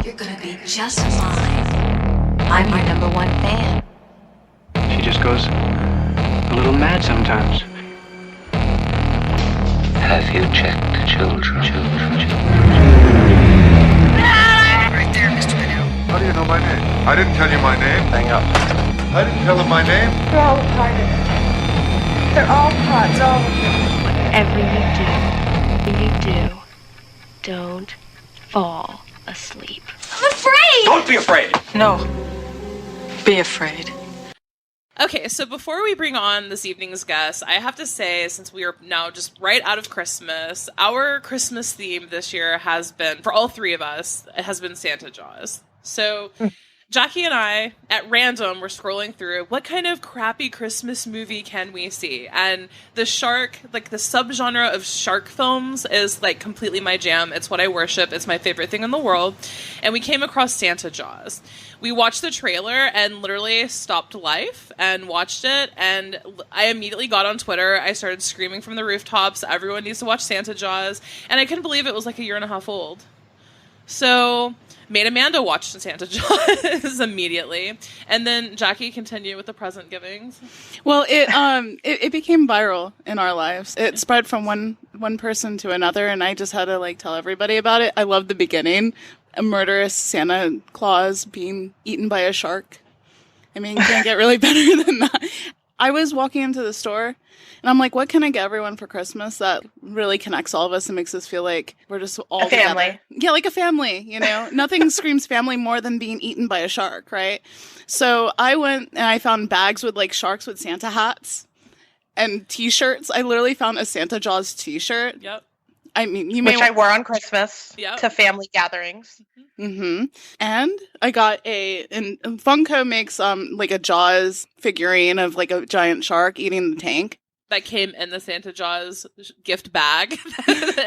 You're gonna be just fine. I'm your number one fan. She just goes a little mad sometimes. Have you checked the children? Right there, Mr. Minnow. How do you know my name? I didn't tell you my name. Hang up. I didn't tell him my name. They're all a part of it. They're all parts, all of them. Whatever you do, don't fall asleep. I'm afraid! Don't be afraid! No. Be afraid. Okay, so before we bring on this evening's guest, I have to say, since we are now just right out of Christmas, our Christmas theme this year has been, for all three of us, it has been Santa Jaws. So Jackie and I, at random, were scrolling through what kind of crappy Christmas movie can we see? And the shark, like the subgenre of shark films is like completely my jam. It's what I worship. It's my favorite thing in the world. And we came across Santa Jaws. We watched the trailer and literally stopped life and watched it. And I immediately got on Twitter. I started screaming from the rooftops, everyone needs to watch Santa Jaws. And I couldn't believe it was like a year and a half old. So made Amanda watch Santa Jaws immediately, and then Jackie continued with the present givings. Well, it became viral in our lives. It spread from one person to another, and I just had to like tell everybody about it. I loved the beginning, a murderous Santa Claus being eaten by a shark. I mean, you can't get really better than that. I was walking into the store, and I'm like, what can I get everyone for Christmas that really connects all of us and makes us feel like we're just all a family. Together? Yeah, like a family, you know? Nothing screams family more than being eaten by a shark, right? So I went and I found bags with like sharks with Santa hats and t-shirts. I literally found a Santa Jaws t-shirt. Yep. I mean, which I wore on Christmas Yep. to family gatherings. Mm-hmm. And I got and Funko makes like a Jaws figurine of like a giant shark eating the tank. That came in the Santa Jaws gift bag,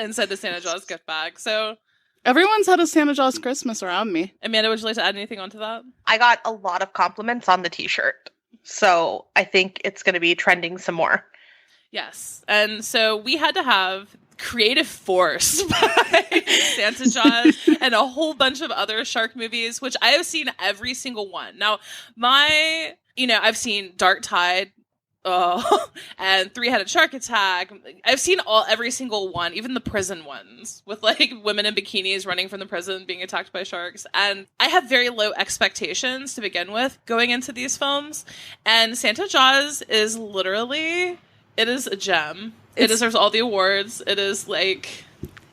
inside the Santa Jaws gift bag. So everyone's had a Santa Jaws Christmas around me. Amanda, would you like to add anything onto that? I got a lot of compliments on the t-shirt, so I think it's going to be trending some more. Yes, and so we had to have creative force by Santa Jaws and a whole bunch of other shark movies, which I have seen every single one. Now, I've seen Dark Tide, and Three-Headed Shark Attack. I've seen every single one, even the prison ones, with like women in bikinis running from the prison being attacked by sharks. And I have very low expectations to begin with going into these films. And Santa Jaws is literally, it is a gem. It deserves all the awards. It is like...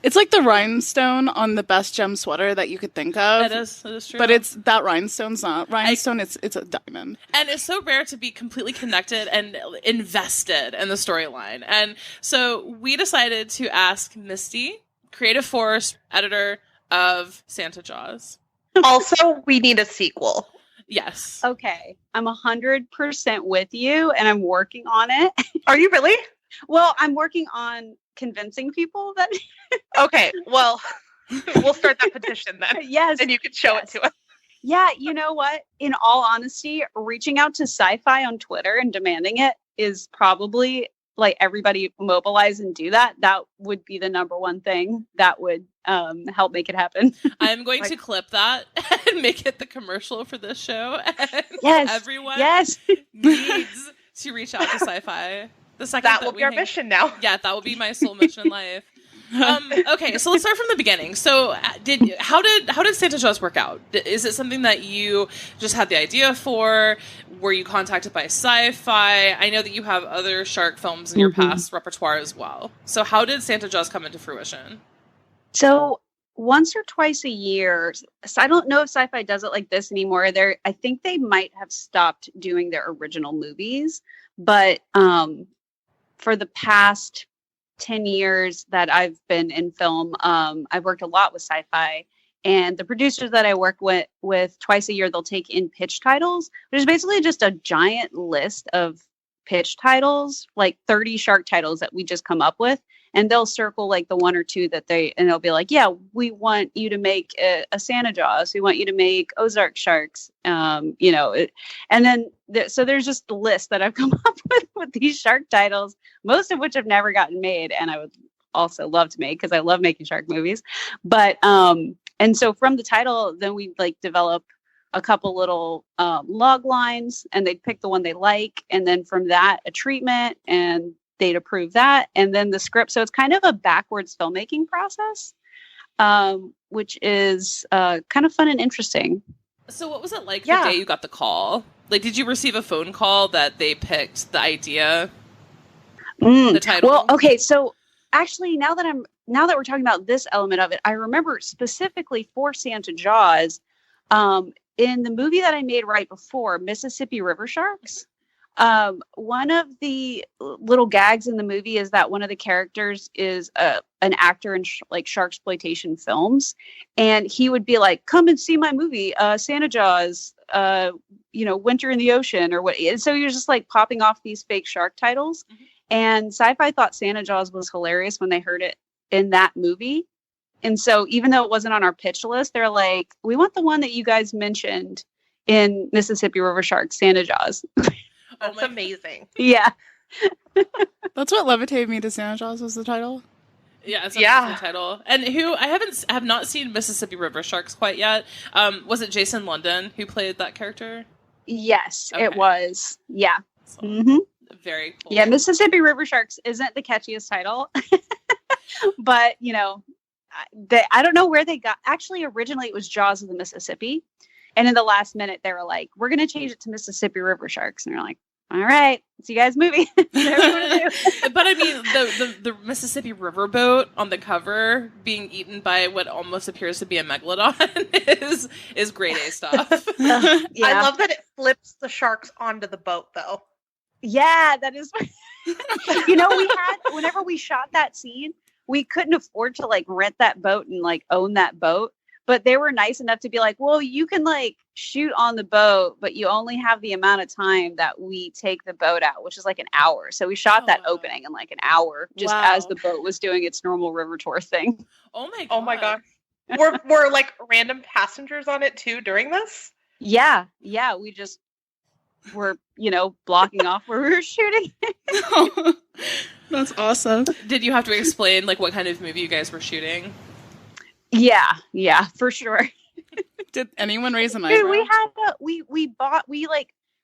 It's like the rhinestone on the best gem sweater that you could think of. It is true. But it's that rhinestone's not rhinestone, it's a diamond. And it's so rare to be completely connected and invested in the storyline. And so we decided to ask Misty, creative force editor of Santa Jaws. Also, we need a sequel. Yes. Okay. I'm 100% with you, and I'm working on it. Are you really? Well, I'm working on convincing people that... Okay, well, we'll start that petition then. Yes. And you can show it to us. Yeah, you know what? In all honesty, reaching out to Sci-Fi on Twitter and demanding it is probably, like, everybody mobilize and do that. That would be the number one thing that would help make it happen. I'm going to clip that and make it the commercial for this show. And yes. Everyone needs to reach out to Sci-Fi. The second that will be our mission now. Yeah, that will be my sole mission in life. Okay, so let's start from the beginning. So, how did Santa Jaws work out? Is it something that you just had the idea for? Were you contacted by Sci-Fi? I know that you have other shark films in your past repertoire as well. So, how did Santa Jaws come into fruition? So, once or twice a year, so I don't know if Sci-Fi does it like this anymore. I think they might have stopped doing their original movies, but for the past 10 years that I've been in film, I've worked a lot with Sci-Fi, and the producers that I work with twice a year, they'll take in pitch titles, which is basically just a giant list of pitch titles, like 30 shark titles that we just come up with. And they'll circle like the one or two and they'll be like, yeah, we want you to make a Santa Jaws. We want you to make Ozark Sharks. And then so there's just the list that I've come up with these shark titles, most of which have never gotten made. And I would also love to make, because I love making shark movies. But And so from the title, then we like develop a couple little log lines, and they'd pick the one they like. And then from that, a treatment, and they'd approve that. And then the script. So it's kind of a backwards filmmaking process, which is kind of fun and interesting. So what was it like the day you got the call? Like, did you receive a phone call that they picked the idea, the title? Well, okay. So actually, now that we're talking about this element of it, I remember specifically for Santa Jaws, in the movie that I made right before, Mississippi River Sharks. One of the little gags in the movie is that one of the characters is an actor in like sharksploitation films, and he would be like, "Come and see my movie, Santa Jaws, Winter in the Ocean," or what. And so he was just like popping off these fake shark titles. Mm-hmm. And Sci-Fi thought Santa Jaws was hilarious when they heard it in that movie. And so even though it wasn't on our pitch list, they're like, "We want the one that you guys mentioned in Mississippi River Sharks, Santa Jaws." That's amazing. Yeah. That's what levitated me to Santa Jaws was the title. Yeah, it's the title. And who I have not seen Mississippi River Sharks quite yet. Was it Jason London who played that character? Yes, okay. It was. Yeah. So, very cool. Yeah, Mississippi River Sharks isn't the catchiest title, but I don't know where they got. Actually, originally it was Jaws of the Mississippi, and in the last minute they were like, "We're going to change it to Mississippi River Sharks," and they're like, "All right, it's you guys' movie." But I mean, the Mississippi riverboat on the cover being eaten by what almost appears to be a megalodon is grade A stuff. Yeah. I love that it flips the sharks onto the boat, though. Yeah, that is. Whenever we shot that scene, we couldn't afford to like rent that boat and like own that boat. But they were nice enough to be like, "Well, you can like shoot on the boat, but you only have the amount of time that we take the boat out, which is like an hour." So we shot that opening in like an hour, just as the boat was doing its normal river tour thing. Oh my god! Oh my god! Were like random passengers on it too during this? Yeah. We just were, blocking off where we were shooting. That's awesome. Did you have to explain like what kind of movie you guys were shooting? Yeah, for sure. Did anyone raise an eyebrow?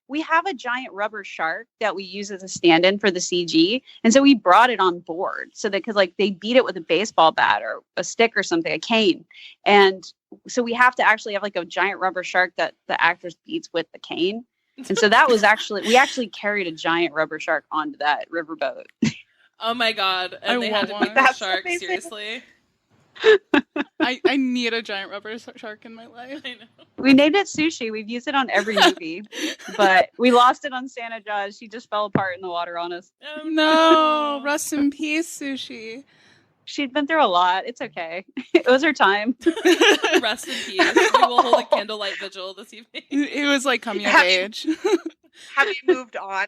We have a giant rubber shark that we use as a stand-in for the CG, and so we brought it on board so that because like they beat it with a baseball bat or a stick or something, a cane, and so we have to actually have like a giant rubber shark that the actors beats with the cane, and so that was we actually carried a giant rubber shark onto that riverboat. Oh my god! And they had to beat the shark seriously. I need a giant rubber shark in my life. I know. We named it Sushi. We've used it on every movie, but we lost it on Santa Jaws. She just fell apart in the water on us. Oh, no. Rest in peace, Sushi. She'd been through a lot. It's okay. It was her time. Rest in peace. We will hold a candlelight vigil this evening. It was like coming of age. Have you moved on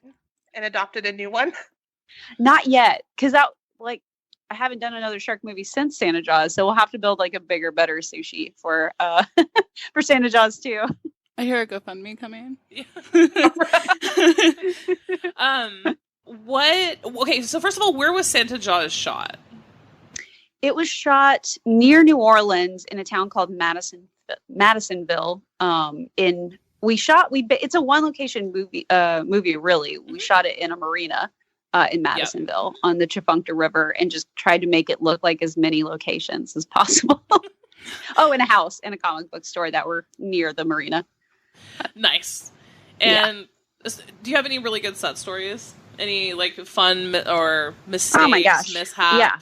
and adopted a new one? Not yet, because I haven't done another shark movie since Santa Jaws, so we'll have to build like a bigger, better Sushi for for Santa Jaws too. I hear a GoFundMe coming. Yeah. Okay, so first of all, where was Santa Jaws shot? It was shot near New Orleans in a town called Madisonville. It's a one location movie. Really, we shot it in a marina. In Madisonville on the Chifuncta River, and just tried to make it look like as many locations as possible. And a house and a comic book store that were near the marina. Nice. And do you have any really good set stories? Any like fun or mistakes, oh my gosh. mishaps? Yeah,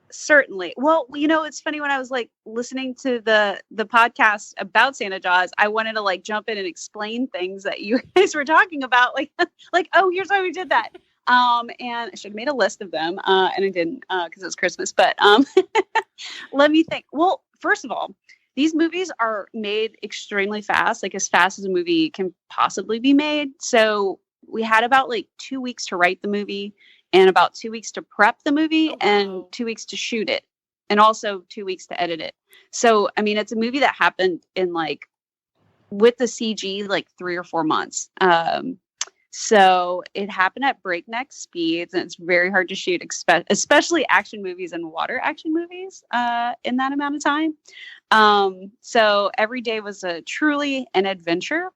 certainly. Well, it's funny when I was like listening to the podcast about Santa Jaws, I wanted to like jump in and explain things that you guys were talking about. Like, oh, here's why we did that. And I should have made a list of them, and I didn't because it was Christmas. But let me think. Well, first of all, these movies are made extremely fast, like as fast as a movie can possibly be made. So we had about like 2 weeks to write the movie, and about 2 weeks to prep the movie, and 2 weeks to shoot it, and also 2 weeks to edit it. So, I mean, it's a movie that happened in like with the CG like 3 or 4 months. So it happened at breakneck speeds, and it's very hard to shoot, especially action movies and water action movies in that amount of time. So every day was truly an adventure.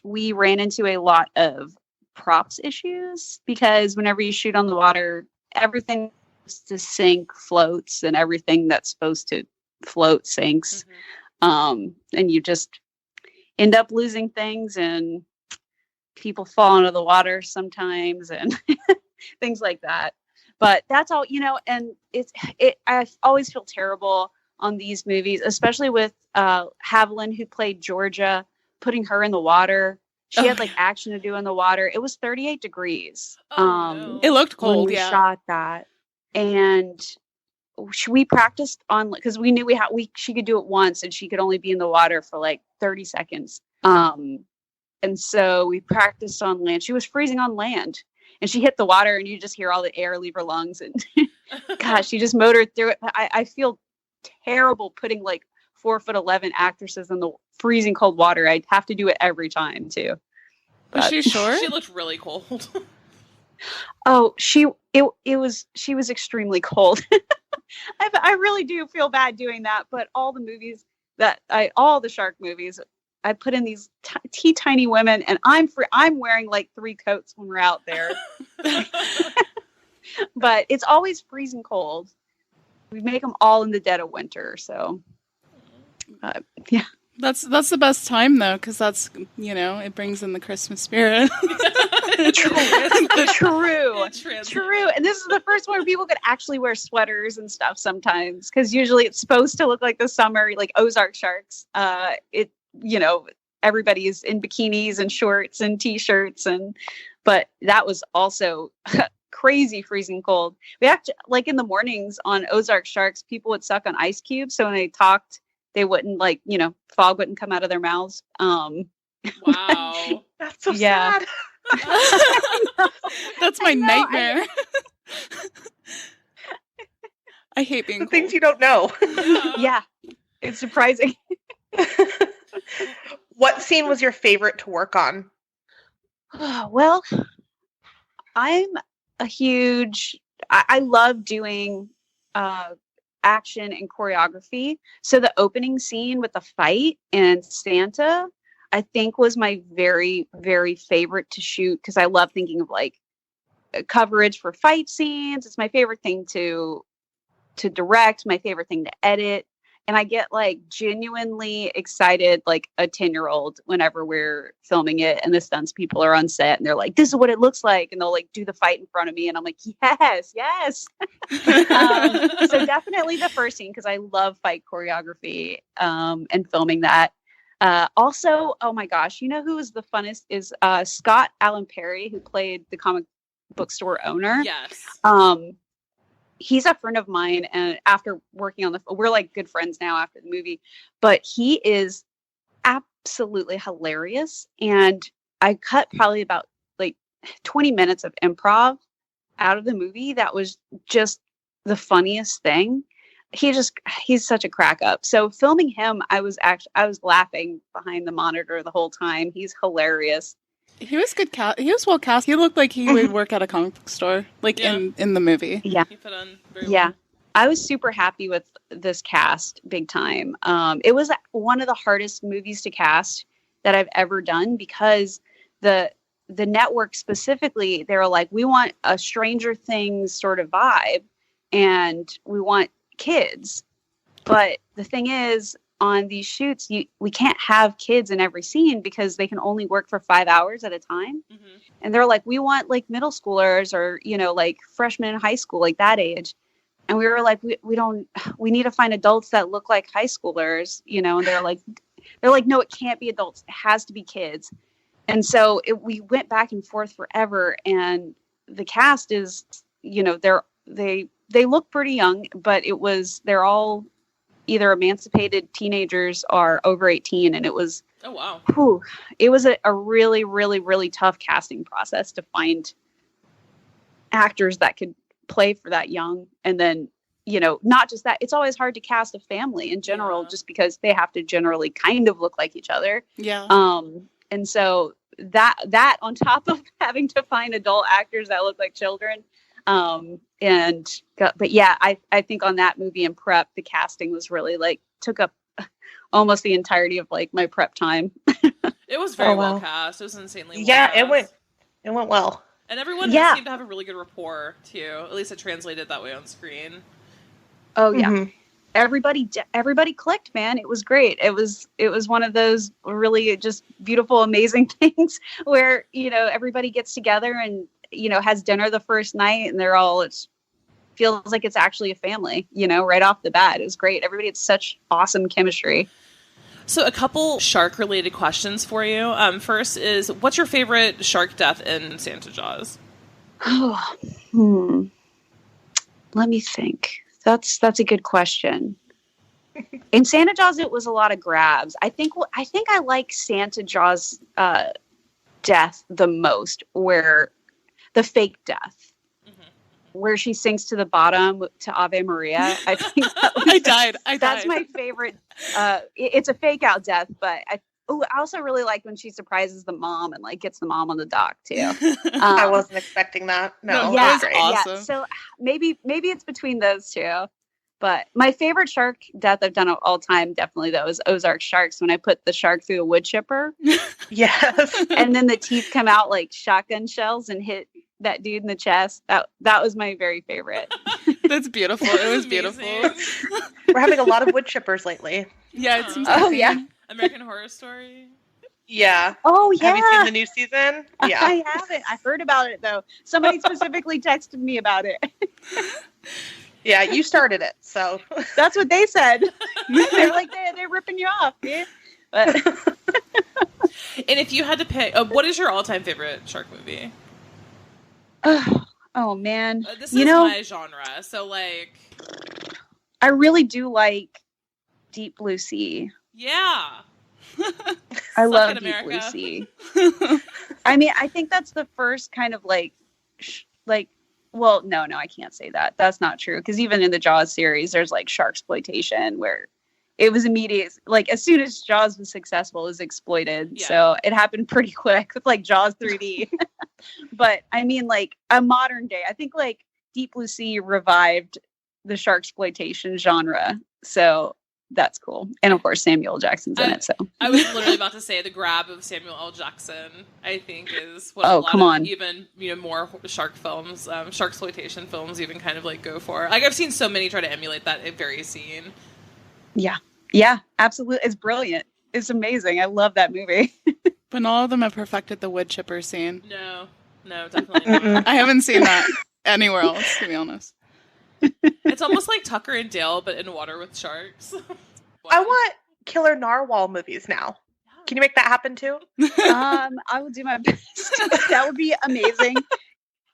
We ran into a lot of props issues because whenever you shoot on the water, everything to sink floats, and everything that's supposed to float sinks. And you just end up losing things, and people fall into the water sometimes, and things like that. But that's all, and I always feel terrible on these movies, especially with Haviland, who played Georgia, putting her in the water. She had action to do in the water. It was 38 degrees. No. It looked cold. When we shot that, and we practiced on, because we knew she could do it once, and she could only be in the water for 30 seconds. And so we practiced on land. She was freezing on land, and she hit the water, and you just hear all the air leave her lungs. And gosh, she just motored through it. I feel terrible putting 4'11" actresses in the freezing cold water. I'd have to do it every time too. Was she short? She looked really cold. Oh, she was extremely cold. I really do feel bad doing that, but all the movies all the shark movies, I put in these tiny women, and I'm wearing 3 coats when we're out there. But it's always freezing cold. We make them all in the dead of winter, so yeah. That's the best time though, because that's it brings in the Christmas spirit. True. And this is the first one where people could actually wear sweaters and stuff sometimes, because usually it's supposed to look like the summer, like Ozark Sharks. Everybody is in bikinis and shorts and t-shirts, but that was also crazy freezing cold. We actually, in the mornings on Ozark Sharks, people would suck on ice cubes, so when they talked, they wouldn't fog wouldn't come out of their mouths. Wow. That's so sad. That's my nightmare. I hate being cold. Things you don't know. Yeah. It's surprising. What scene was your favorite to work on? Well, I'm a huge, I love doing action and choreography. So the opening scene with the fight and Santa, I think, was my very, very favorite to shoot, because I love thinking of coverage for fight scenes. It's my favorite thing to direct, my favorite thing to edit. And I get genuinely excited, like a 10-year-old, whenever we're filming it and the stunts people are on set and they're like, this is what it looks like. And they'll do the fight in front of me. And I'm like, yes. So definitely the first scene, because I love fight choreography and filming that. Also, oh my gosh, who is the funnest is Scott Allen Perry, who played the comic book store owner. Yes. He's a friend of mine, and after working on we're good friends now after the movie, but he is absolutely hilarious. And I cut probably about 20 minutes of improv out of the movie. That was just the funniest thing. He's such a crack up. So filming him, I was laughing behind the monitor the whole time. He's hilarious. He was good cast. He was well cast. He looked like he would work at a comic book store, in the movie. Yeah. He put on very Yeah. well. I was super happy with this cast, big time. It was one of the hardest movies to cast that I've ever done, because the network specifically, they were like, we want a Stranger Things sort of vibe, and we want kids. But the thing is, on these shoots, we can't have kids in every scene, because they can only work for 5 hours at a time. Mm-hmm. And they're like, we want middle schoolers, or freshmen in high school, that age. And we were like, we need to find adults that look like high schoolers, and they're like, no, it can't be adults, it has to be kids. And so we went back and forth forever, and the cast is, they look pretty young, but they're all either emancipated teenagers or over 18. And it was, oh wow, it was a really, really, really tough casting process to find actors that could play for that young. And then, not just that, it's always hard to cast a family in general, just because they have to generally kind of look like each other. Yeah. And so that on top of having to find adult actors that look like children, But yeah, I think on that movie and prep, the casting was really like took up almost the entirety of like my prep time. It was very well cast. It was insanely well Yeah, cast. it went well. And everyone seemed to have a really good rapport too. At least it translated that way on screen. Oh yeah. Everybody clicked, man. It was great. It was one of those really just beautiful, amazing things where, you know, everybody gets together and, you know, has dinner the first night and it feels like it's actually a family, you know, right off the bat. It was great. Everybody had such awesome chemistry. So a couple shark related questions for you. First is, what's your favorite shark death in Santa Jaws? Let me think. That's a good question. In Santa Jaws, it was a lot of grabs. I think I like Santa Jaws' death the most, where the fake death, where she sinks to the bottom to Ave Maria. I think I died. That's my favorite. It's a fake out death, but I also really like when she surprises the mom and like gets the mom on the dock too. I wasn't expecting that. No, yeah, that was awesome. Yeah. So maybe it's between those two. But my favorite shark death I've done of all time, definitely though, is Ozark Sharks, when I put the shark through a wood chipper. Yes. And then the teeth come out like shotgun shells and hit that dude in the chest. That was my very favorite. That's beautiful. It was beautiful. We're having a lot of wood chippers lately. Yeah, it seems American Horror Story. Yeah. Oh, yeah. Have you seen the new season? Yeah. I haven't. I heard about it, though. Somebody specifically texted me about it. Yeah, you started it, so. That's what they said. They're like, they're ripping you off, dude. But And if you had to pick, what is your all-time favorite shark movie? Oh, man. This is my genre, so like. I really do like Deep Blue Sea. Yeah. I love Deep Blue Sea. I mean, I think that's the first kind of well, no, I can't say that. That's not true. Because even in the Jaws series, there's like sharksploitation where it was immediate. Like as soon as Jaws was successful, it was exploited. Yeah. So it happened pretty quick with like Jaws 3D. But I mean, like a modern day, I think like Deep Blue Sea revived the sharksploitation genre. So that's cool. And of course, Samuel L. Jackson's in it. So I was literally about to say the grab of Samuel L. Jackson, I think, is what a lot of even, more shark films, sharksploitation films even kind of like go for. Like I've seen so many try to emulate that very scene. Yeah. Yeah, absolutely. It's brilliant. It's amazing. I love that movie. But not all of them have perfected the wood chipper scene. No, definitely not. I haven't seen that anywhere else, to be honest. It's almost like Tucker and Dale, but in water with sharks. I want killer narwhal movies now. Can you make that happen too? I will do my best. That would be amazing.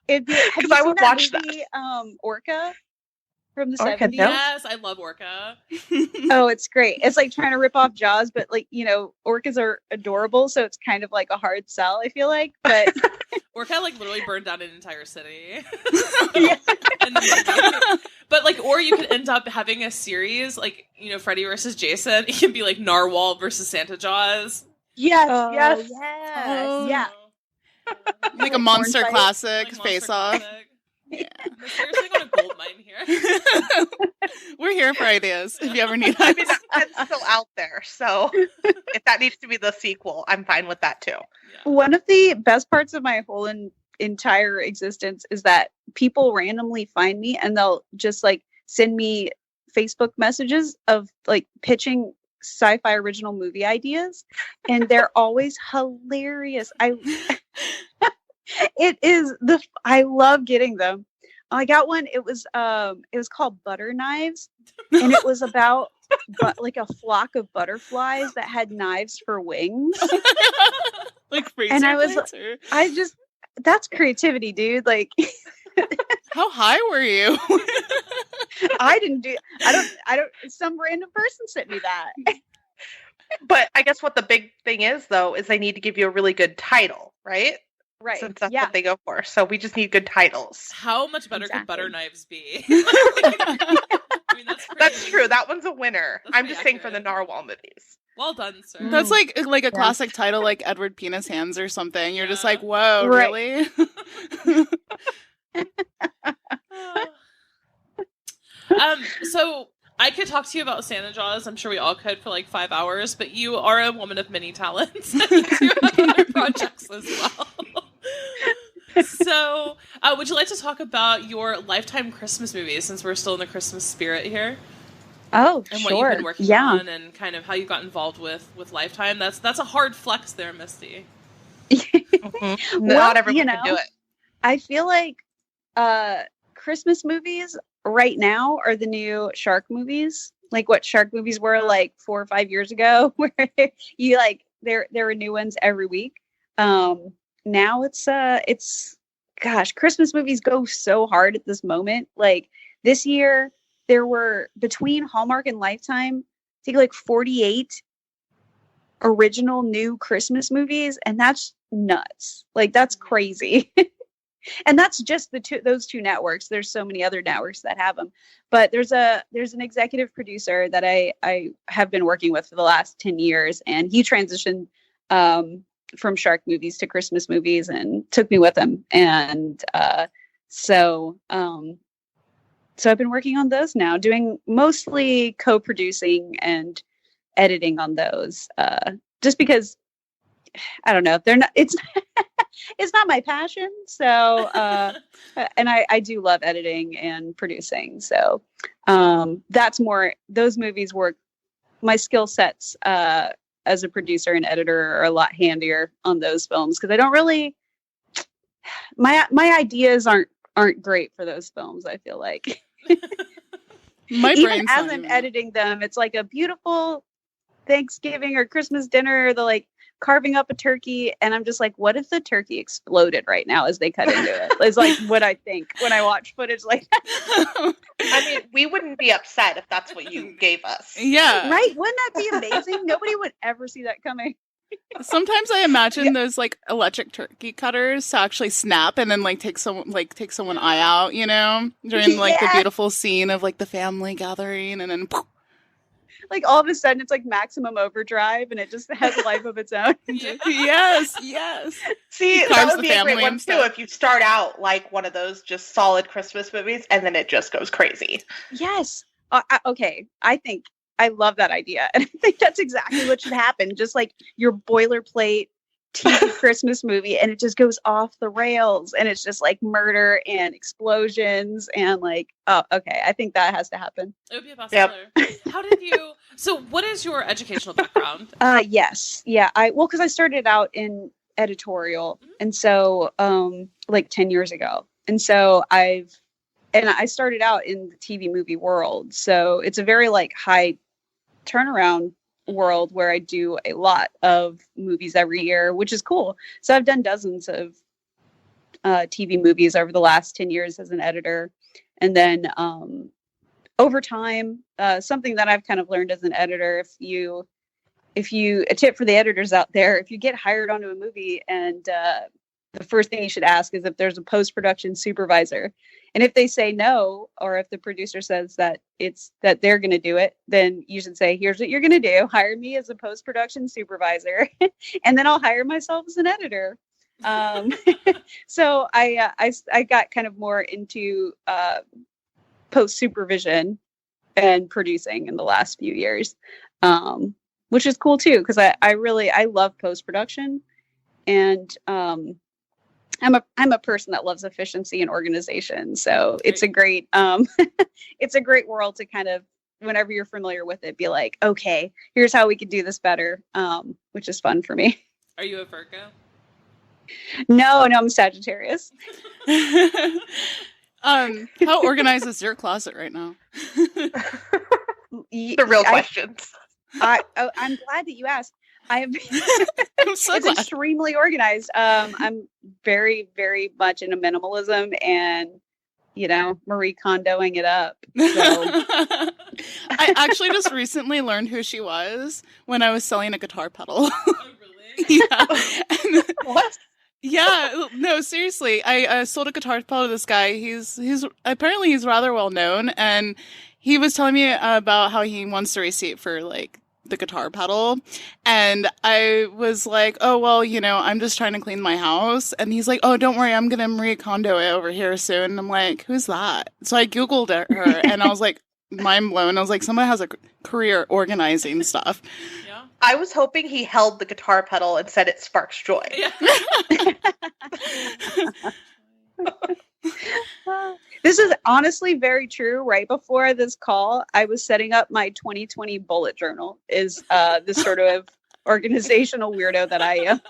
Because I would watch that. Orca from the Orca, 70s. Yes, I love Orca. Oh, it's great. It's like trying to rip off Jaws, but like, orcas are adorable, so it's kind of like a hard sell, I feel like. But Orca like literally burned down an entire city. Yeah. But like, or you could end up having a series like, Freddy versus Jason. It can be like Narwhal versus Santa Jaws. Yes, yes. Yeah. Like a monster classic, face off. Yeah. Seriously, got a gold mine here. We're here for ideas if you ever need us. I mean, that's still out there. So if that needs to be the sequel, I'm fine with that too. Yeah. One of the best parts of my whole entire existence is that people randomly find me and they'll just like send me Facebook messages of like pitching sci-fi original movie ideas, and they're always hilarious. I love getting them. I got one. It was called Butter Knives, and it was about like a flock of butterflies that had knives for wings. Like freezer and I was plates, that's creativity, dude. Like how high were you? I don't some random person sent me that. But I guess what the big thing is though is they need to give you a really good title, right? Right. Since that's what they go for. So we just need good titles. How much better could butter knives be? I mean, that's true. That one's a winner. That's I'm just saying for the narwhal movies. Well done, sir. That's like a classic title, like Edward Penis Hands or something. You're just like, whoa, really? So I could talk to you about Santa Jaws. I'm sure we all could for like 5 hours, but you are a woman of many talents. You do have other projects as well. So, would you like to talk about your Lifetime Christmas movies, since we're still in the Christmas spirit here? Oh, and sure. what you've been working on, and kind of how you got involved with Lifetime. That's a hard flex there, Misty. Not everyone can do it. I feel like Christmas movies right now are the new shark movies, like what shark movies were like 4 or 5 years ago, where you like there were new ones every week. Now it's gosh, Christmas movies go so hard at this moment. Like this year, there were between Hallmark and Lifetime, I think like 48 original new Christmas movies, and that's nuts. Like that's crazy. And that's just those two networks. There's so many other networks that have them, but there's an executive producer that I have been working with for the last 10 years, and he transitioned from shark movies to Christmas movies and took me with him. And so I've been working on those now, doing mostly co-producing and editing on those, just because I don't know, it's it's not my passion. So and I do love editing and producing. So that's more, those movies work, my skill sets as a producer and editor are a lot handier on those films, because I don't really, my ideas aren't great for those films, I feel like. My even brain's as not I'm even- editing them, it's like a beautiful Thanksgiving or Christmas dinner, the like carving up a turkey, and I'm just like, what if the turkey exploded right now as they cut into it? It's like what I think when I watch footage like that. I mean, we wouldn't be upset if that's what you gave us. Yeah. Right? Wouldn't that be amazing? Nobody would ever see that coming. Sometimes I imagine those like electric turkey cutters to actually snap and then take someone eye out, you know, during like the Yeah. beautiful scene of like the family gathering, and then poof. Like all of a sudden it's like maximum overdrive and it just has a life of its own. Yes. See, Carves that would the be a family great one and too, stuff. if you start out like one of those just solid Christmas movies and then it just goes crazy. Yes. Okay. I love that idea. And I think that's exactly what should happen. Just like your boilerplate TV Christmas movie, and it just goes off the rails, and it's just like murder and explosions and like, oh, okay. I think that has to happen. It would be a bestseller. How did you? So, what is your educational background? Yes. Yeah. Because I started out in editorial, and so like 10 years ago. And so I started out in the TV movie world. So it's a very like high turnaround world where I do a lot of movies every year, which is cool. So I've done dozens of TV movies over the last 10 years as an editor. And then over time, something that I've kind of learned as an editor, a tip for the editors out there, if you get hired onto a movie, and the first thing you should ask is if there's a post-production supervisor. And if they say no, or if the producer says that they're going to do it, then you should say, here's what you're going to do. Hire me as a post-production supervisor, and then I'll hire myself as an editor. So I got kind of more into post supervision and producing in the last few years, which is cool too, because I love post-production, and I'm a person that loves efficiency and organization. So it's a great it's a great world to kind of, whenever you're familiar with it, be like, okay, here's how we could do this better, which is fun for me. Are you a Virgo? No, I'm Sagittarius. How organized is your closet right now? The real questions. I'm glad that you asked. I'm so it's glad. extremely organized. I'm very, very much into minimalism and, Marie Kondoing it up. So. I actually just recently learned who she was when I was selling a guitar pedal. Oh, really? Yeah. What? Yeah, no, seriously. I sold a guitar pedal to this guy. He's apparently he's rather well known, and he was telling me about how he wants the receipt for like the guitar pedal, and I was like, oh well, I'm just trying to clean my house, and he's like, oh, don't worry, I'm gonna Marie Kondo it over here soon. And I'm like, who's that? So I googled her, and I was like, mind blown. I was like, someone has a career organizing stuff. Yeah. I was hoping he held the guitar pedal and said it sparks joy. Yeah. This is honestly very true. Right before this call, I was setting up my 2020 bullet journal. Is this sort of organizational weirdo that I am?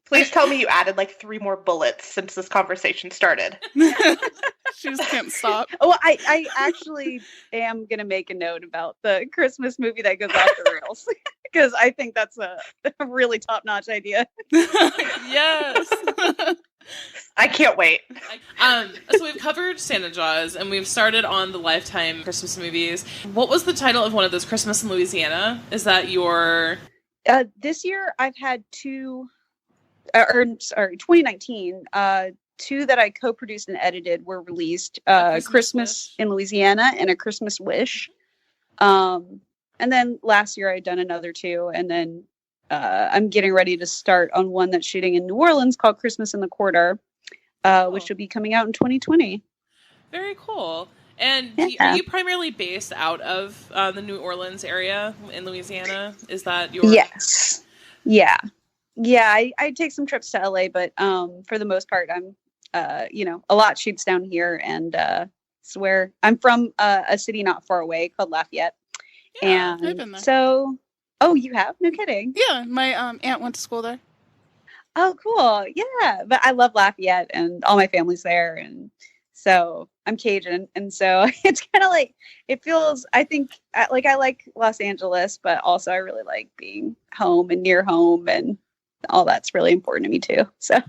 Please tell me you added like 3 more bullets since this conversation started. She just can't stop. Oh, I actually am going to make a note about the Christmas movie that goes off the rails because I think that's a really top-notch idea. Yes. I can't wait. So we've covered Santa Jaws and we've started on the Lifetime Christmas movies. What was the title of one of those? Christmas in Louisiana? Is that your... This year I've had 2019, 2 that I co-produced and edited were released. Christmas in Louisiana and A Christmas Wish. And then last year I'd done another 2, and then I'm getting ready to start on one that's shooting in New Orleans called Christmas in the Quarter, which will be coming out in 2020. Very cool. And are you primarily based out of the New Orleans area in Louisiana? Is that your... Yes. Yeah. Yeah, I take some trips to LA, but for the most part, I'm, a lot shoots down here, and it's where I'm from, a city not far away called Lafayette. Yeah, I've been there. So, oh, you have? No kidding. Yeah, my aunt went to school there. Oh, cool. Yeah, but I love Lafayette, and all my family's there, and so I'm Cajun, and so it's kind of like, it feels, I think, I like Los Angeles, but also I really like being home and near home, and all that's really important to me too. So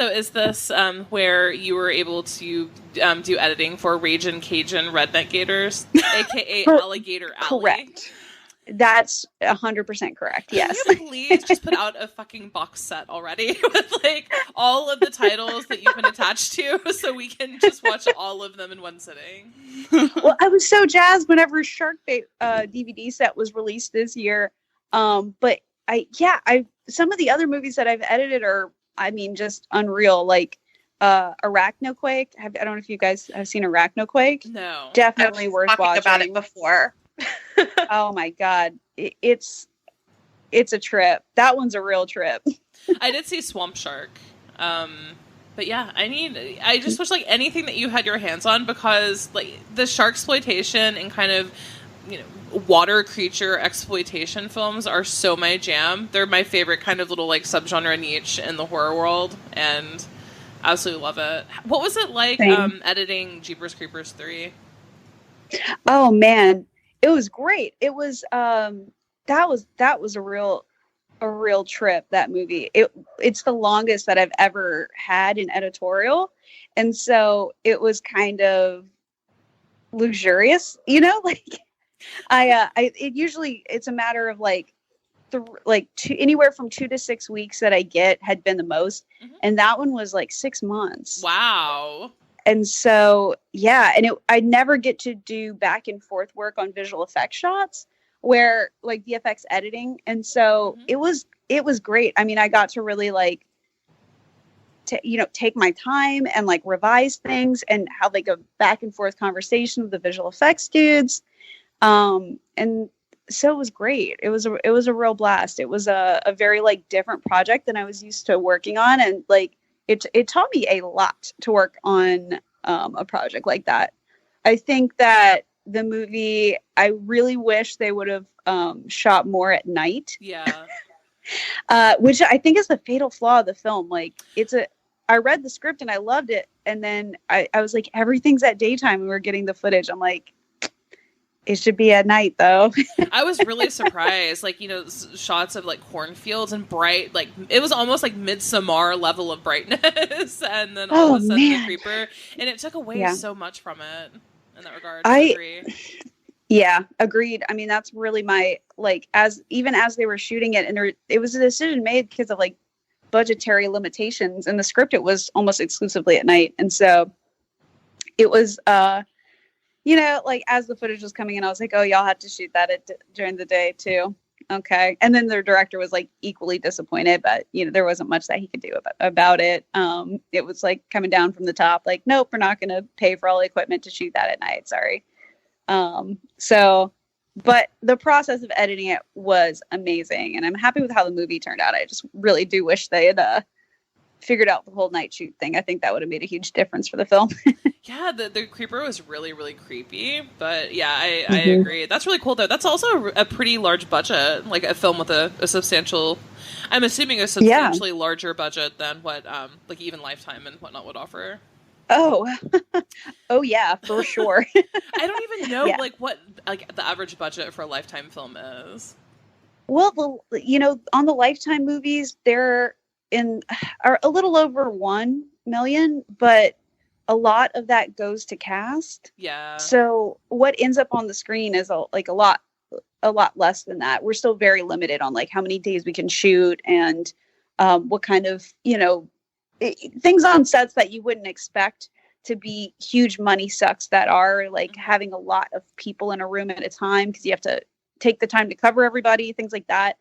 is this where you were able to do editing for Ragin' Cajun Redneck Gators, aka Alligator Alley? Correct. That's 100% correct. Yes. Can you please just put out a fucking box set already with like all of the titles that you've been attached to, so we can just watch all of them in one sitting? Well, I was so jazzed whenever Shark Bait DVD set was released this year. But some of the other movies that I've edited are, I mean, just unreal. Like Arachnoquake. I don't know if you guys have seen Arachnoquake. No. Definitely worth watching. About it before. Oh my God. It's a trip. That one's a real trip. I did see Swamp Shark. But yeah, I just wish like anything that you had your hands on, because like the sharksploitation and kind of, water creature exploitation films are so my jam. They're my favorite kind of little like subgenre niche in the horror world, and absolutely love it. What was it like editing Jeepers Creepers 3? Oh man, it was great. It was that was a real trip, that movie. It's the longest that I've ever had in editorial, and so it was kind of luxurious, like it's a matter of anywhere from 2 to 6 weeks that I had been the most. Mm-hmm. And that one was like 6 months. Wow. And so, yeah. And I never get to do back and forth work on visual effects shots where like VFX editing. And so it was great. I mean, I got to really take my time and like revise things and have like a back and forth conversation with the visual effects dudes. And so it was great. It was a real blast. It was a very like different project than I was used to working on. And like, it taught me a lot to work on, a project like that. I think that the movie, I really wish they would have, shot more at night. Yeah. Which I think is the fatal flaw of the film. Like I read the script and I loved it. And then I was like, everything's at daytime and we're getting the footage. I'm like, it should be at night though. I was really surprised, like, shots of like cornfields and bright, like it was almost like Midsommar level of brightness, and then all of a sudden the creeper, and it took away so much from it in that regard. I agree. Yeah, agreed. I mean, that's really my, like, even as they were shooting it, and it was a decision made because of like budgetary limitations. In the script, it was almost exclusively at night, and so it was. Like as the footage was coming in, I was like, oh, y'all have to shoot that during the day too. Okay. And then their director was like equally disappointed, but there wasn't much that he could do about it. It was like coming down from the top, like, nope, we're not going to pay for all the equipment to shoot that at night. Sorry. But the process of editing it was amazing, and I'm happy with how the movie turned out. I just really do wish they had figured out the whole night shoot thing. I think that would have made a huge difference for the film. Yeah, the creeper was really, really creepy. But yeah, I agree. That's really cool, though. That's also a pretty large budget, like a film with a substantial, I'm assuming a substantially larger budget than what like even Lifetime and whatnot would offer. Oh, oh yeah, for sure. I don't even know like what like the average budget for a Lifetime film is. Well, on the Lifetime movies, they're are a little over 1 million, but a lot of that goes to cast. Yeah. So what ends up on the screen is a lot less than that. We're still very limited on like how many days we can shoot and what kind of things on sets that you wouldn't expect to be huge money sucks that are like having a lot of people in a room at a time because you have to take the time to cover everybody, things like that.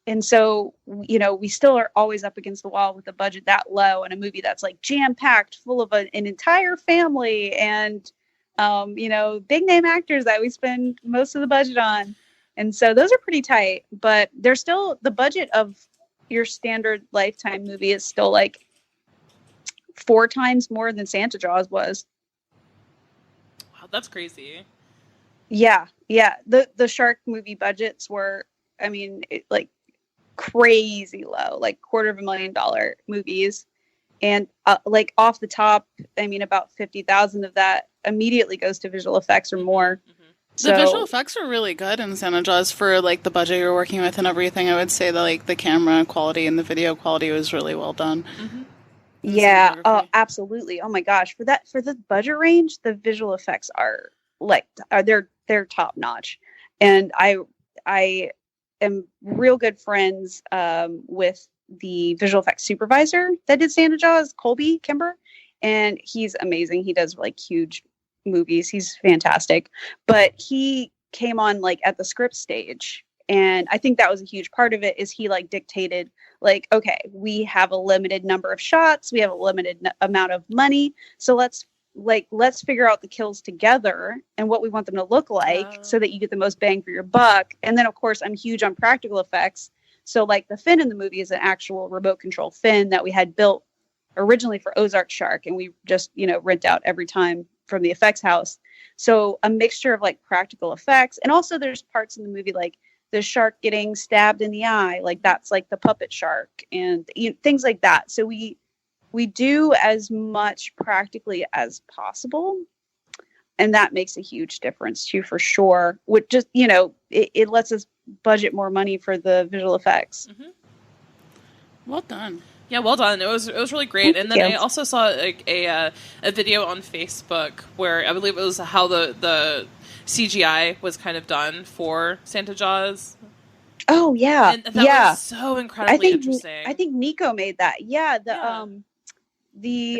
And so, we still are always up against the wall with a budget that low and a movie that's like jam-packed full of an entire family and, big name actors that we spend most of the budget on. And so those are pretty tight, but they're still, the budget of your standard Lifetime movie is still like 4 times more than Santa Jaws was. Wow, that's crazy. Yeah. The shark movie budgets were, like crazy low, like $250,000 movies. And like off the top, about 50,000 of that immediately goes to visual effects or more. The visual effects are really good in Santa Jaws for like the budget you're working with and everything. I would say that like the camera quality and the video quality was really well done. Yeah. Oh, absolutely. Oh my gosh. For the budget range, the visual effects are they're top notch. And I am real good friends with the visual effects supervisor that did Santa Jaws, Colby Kimber, and he's amazing. He does like huge movies. He's fantastic. But he came on like at the script stage, and I think that was a huge part of it. Is he like dictated like, okay, we have a limited number of shots, we have a limited amount of money, so let's figure out the kills together and what we want them to look like so that you get the most bang for your buck. And then of course I'm huge on practical effects. So like the fin in the movie is an actual remote control fin that we had built originally for Ozark Shark. And we just, rent out every time from the effects house. So a mixture of like practical effects. And also there's parts in the movie, like the shark getting stabbed in the eye, like that's like the puppet shark and things like that. So we do as much practically as possible. And that makes a huge difference too, for sure. With just, it lets us budget more money for the visual effects. Well done. Yeah, well done. It was really great. And then I also saw like a video on Facebook where I believe it was how the CGI was kind of done for Santa Jaws. Oh yeah, and that was so incredibly interesting. I think Nico made that. Yeah, the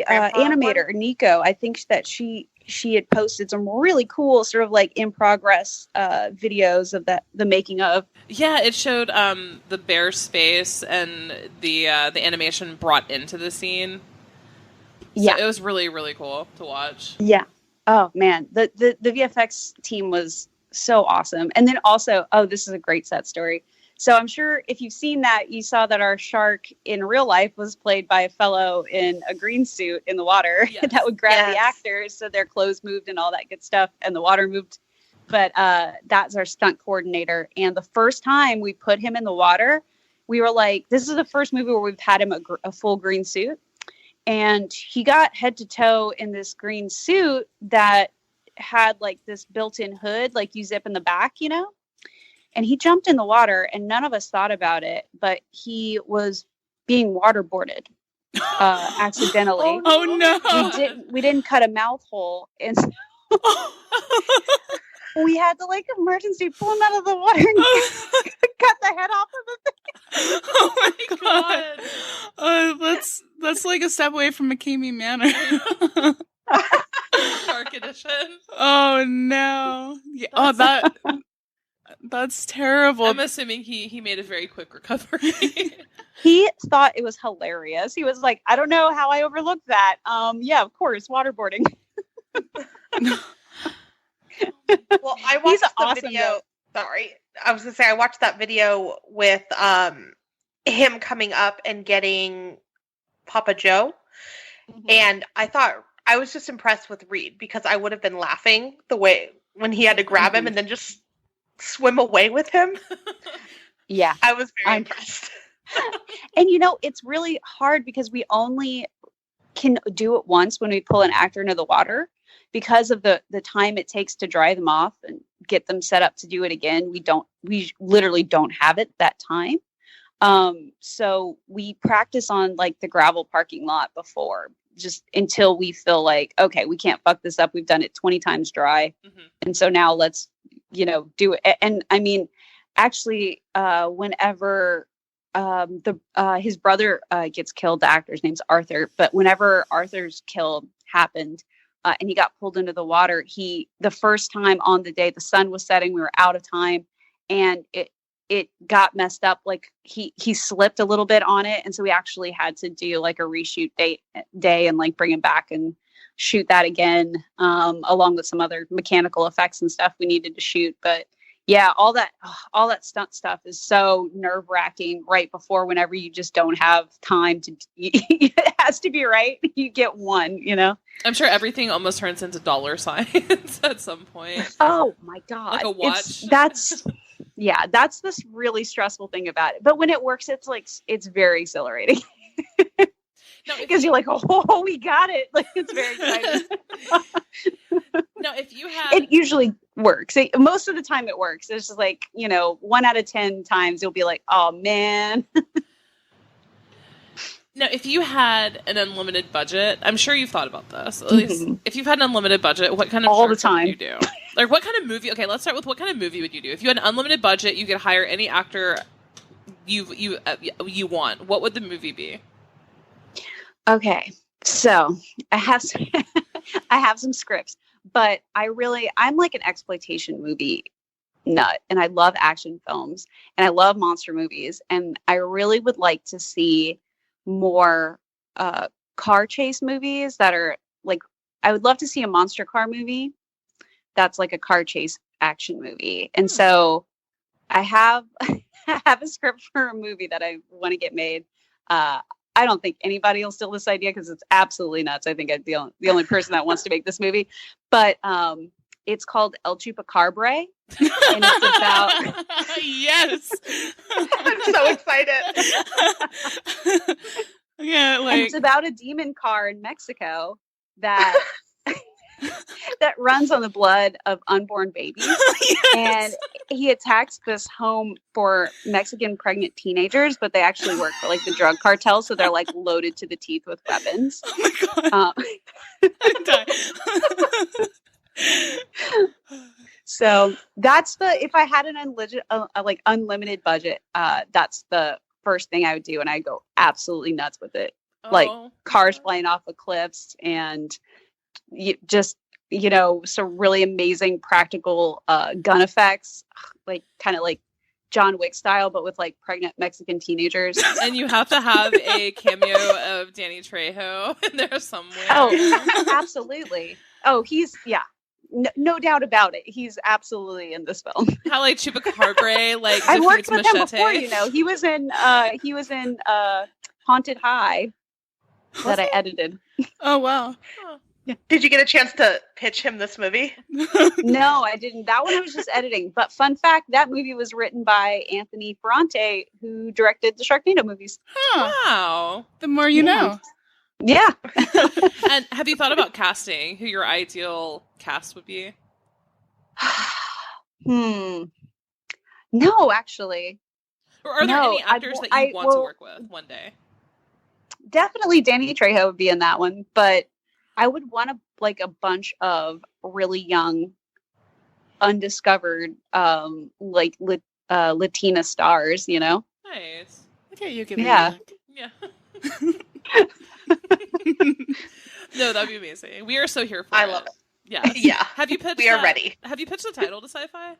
animator one? Nico. I think that she had posted some really cool sort of like in progress videos of the making of. Yeah, it showed the bear space and the animation brought into the scene. So it was really, really cool to watch. Yeah. Oh man, the VFX team was so awesome. And then also, this is a great set story. So I'm sure if you've seen that, you saw that our shark in real life was played by a fellow in a green suit in the water that would grab the actors so their clothes moved and all that good stuff and the water moved. But that's our stunt coordinator. And the first time we put him in the water, we were like, this is the first movie where we've had him a full green suit. And he got head to toe in this green suit that had like this built-in hood, like you zip in the back, And he jumped in the water, and none of us thought about it, but he was being waterboarded accidentally. Oh no! We didn't cut a mouth hole, and so we had to like emergency pull him out of the water and cut the head off of the thing. Oh my god! That's like a step away from McCamey Manor. Shark edition. Oh no! Yeah, that's terrible. I'm assuming he made a very quick recovery. He thought it was hilarious. He was like, I don't know how I overlooked that. Yeah, of course, waterboarding. Well, I watched He's the awesome, video. Sorry, I was gonna say I watched that video with him coming up and getting Papa Joe, and I thought I was just impressed with Reed because I would have been laughing the way when he had to grab him and then just swim away with him. Yeah, I was very impressed. And it's really hard because we only can do it once when we pull an actor into the water because of the time it takes to dry them off and get them set up to do it again. We literally don't have it that time. So we practice on like the gravel parking lot before, just until we feel like, okay, we can't fuck this up. We've done it 20 times dry. And so now let's, do it. And I mean, actually, whenever his brother gets killed, the actor's name's Arthur, but whenever Arthur's kill happened, and he got pulled into the water, the first time on the day the sun was setting, we were out of time, and it got messed up. Like he slipped a little bit on it, and so we actually had to do like a reshoot day and like bring him back and shoot that again, along with some other mechanical effects and stuff we needed to shoot. But yeah, all that stunt stuff is so nerve-wracking right before, whenever you just don't have time to. It has to be right. You get one, I'm sure everything almost turns into dollar signs at some point. Oh my god! Like a watch. That's this really stressful thing about it. But when it works, it's very exhilarating. Because you're like, oh, we got it. Like, it's very exciting. Now, if you have... It usually works. Most of the time it works. It's just like, 1 out of 10 times you'll be like, oh, man. Now, if you had an unlimited budget, I'm sure you've thought about this. At least, if you've had an unlimited budget, what kind of all the time would you do? Like, what kind of movie... Okay, let's start with what kind of movie would you do? If you had an unlimited budget, you could hire any actor you want. What would the movie be? Okay, so I have some scripts, but I'm like an exploitation movie nut, and I love action films, and I love monster movies, and I really would like to see more car chase movies that are like, I would love to see a monster car movie that's like a car chase action movie. And so I have a script for a movie that I want to get made. I don't think anybody will steal this idea because it's absolutely nuts. I think I'm the only person that wants to make this movie. But it's called El Chupacabra. And it's about... Yes! I'm so excited. Yeah, and it's about a demon car in Mexico that... that runs on the blood of unborn babies. Yes. And he attacks this home for Mexican pregnant teenagers, but they actually work for like the drug cartel, so they're like loaded to the teeth with weapons. Oh my god. I'm dying. So that's if I had an unlimited budget, that's the first thing I would do, and I'd go absolutely nuts with it. Like cars flying off of cliffs and some really amazing practical gun effects, like kind of like John Wick style, but with like pregnant Mexican teenagers. And you have to have a cameo of Danny Trejo in there somewhere. Oh, absolutely. Oh, he's no doubt about it. He's absolutely in this film. How like Chupacabra, like I worked with Machete. him before. He was in Haunted High that I edited. Oh wow. Huh. Yeah. Did you get a chance to pitch him this movie? No, I didn't. That one I was just editing. But fun fact, that movie was written by Anthony Ferrante, who directed the Sharknado movies. Huh. Wow. The more you know. Yeah. And have you thought about casting who your ideal cast would be? No, actually. Or are there any actors that you want to work with one day? Definitely Danny Trejo would be in that one, but I would want a bunch of really young, undiscovered, Latina stars, Nice. Okay, you give me that. Yeah. No, that'd be amazing. We are so here for it. I love it. Yeah. Yeah. Have you pitched We are ready. Have you pitched the title to Sci-Fi?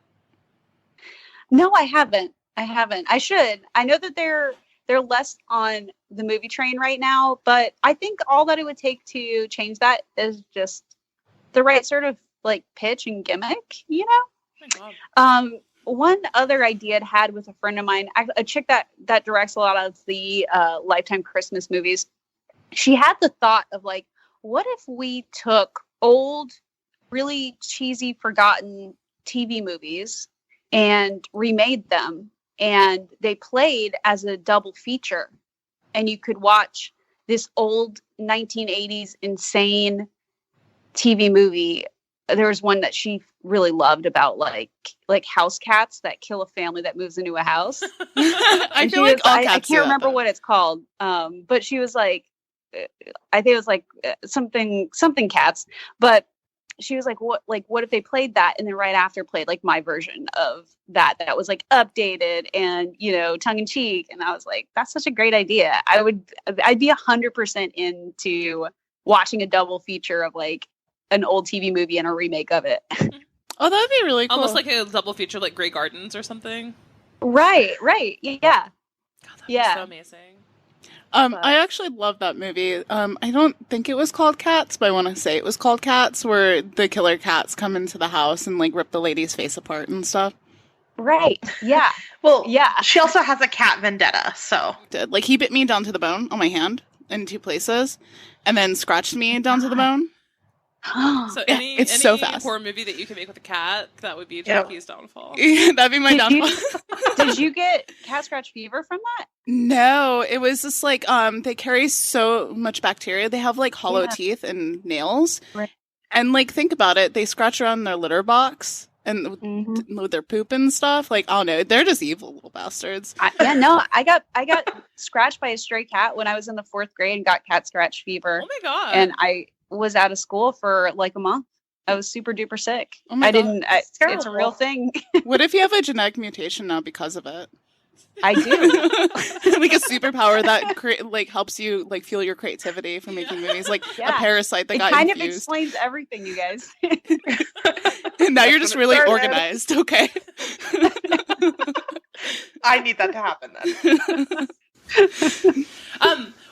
No, I haven't. I should. I know that they're less on the movie train right now, but I think all that it would take to change that is just the right sort of like pitch and gimmick, you Oh my God. know? One other idea I'd had with a friend of mine, a chick that directs a lot of the Lifetime Christmas movies, she had the thought of like, what if we took old, really cheesy, forgotten TV movies and remade them, and they played as a double feature, and you could watch this old 1980s insane TV movie. There was one that she really loved about like house cats that kill a family that moves into a house. I feel like all cats I do can't that, remember though. what it's called. But she was like, I think it was like something cats. But she was like, what if they played that and then right after played like my version of that was like updated and, you know, tongue in cheek. And I was like, that's such a great idea. I'd be 100% into watching a double feature of like an old TV movie and a remake of it. Oh, that'd be really cool. Almost like a double feature, like Grey Gardens or something. Right. Yeah. God, that'd be Yeah. so amazing. I actually love that movie. I don't think it was called Cats, but I want to say it was called Cats, where the killer cats come into the house and like rip the lady's face apart and stuff. Right. Yeah. Well, Yeah. She also has a cat vendetta, so. Did like he bit me down to the bone on my hand in 2 places, and then scratched me down to the bone. So Yeah, any it's so fast. horror movie that you can make with a cat, that would be Chucky's downfall. That'd be my downfall. Did you get cat scratch fever from that? No, it was just like they carry so much bacteria. They have like hollow teeth and nails. Right. And like think about it, they scratch around their litter box and with their poop and stuff. Like, oh no, they're just evil little bastards. I got scratched by a stray cat when I was in the 4th grade and got cat scratch fever. Oh my God. And I was out of school for like a month. I was super duper sick. Oh my God. It's a real thing. What if you have a genetic mutation now because of it? I do. Like a superpower that like helps you like fuel your creativity for making movies, like a parasite that got kind of infused. explains everything, you guys. And now you're just really organized. Okay. I need that to happen then.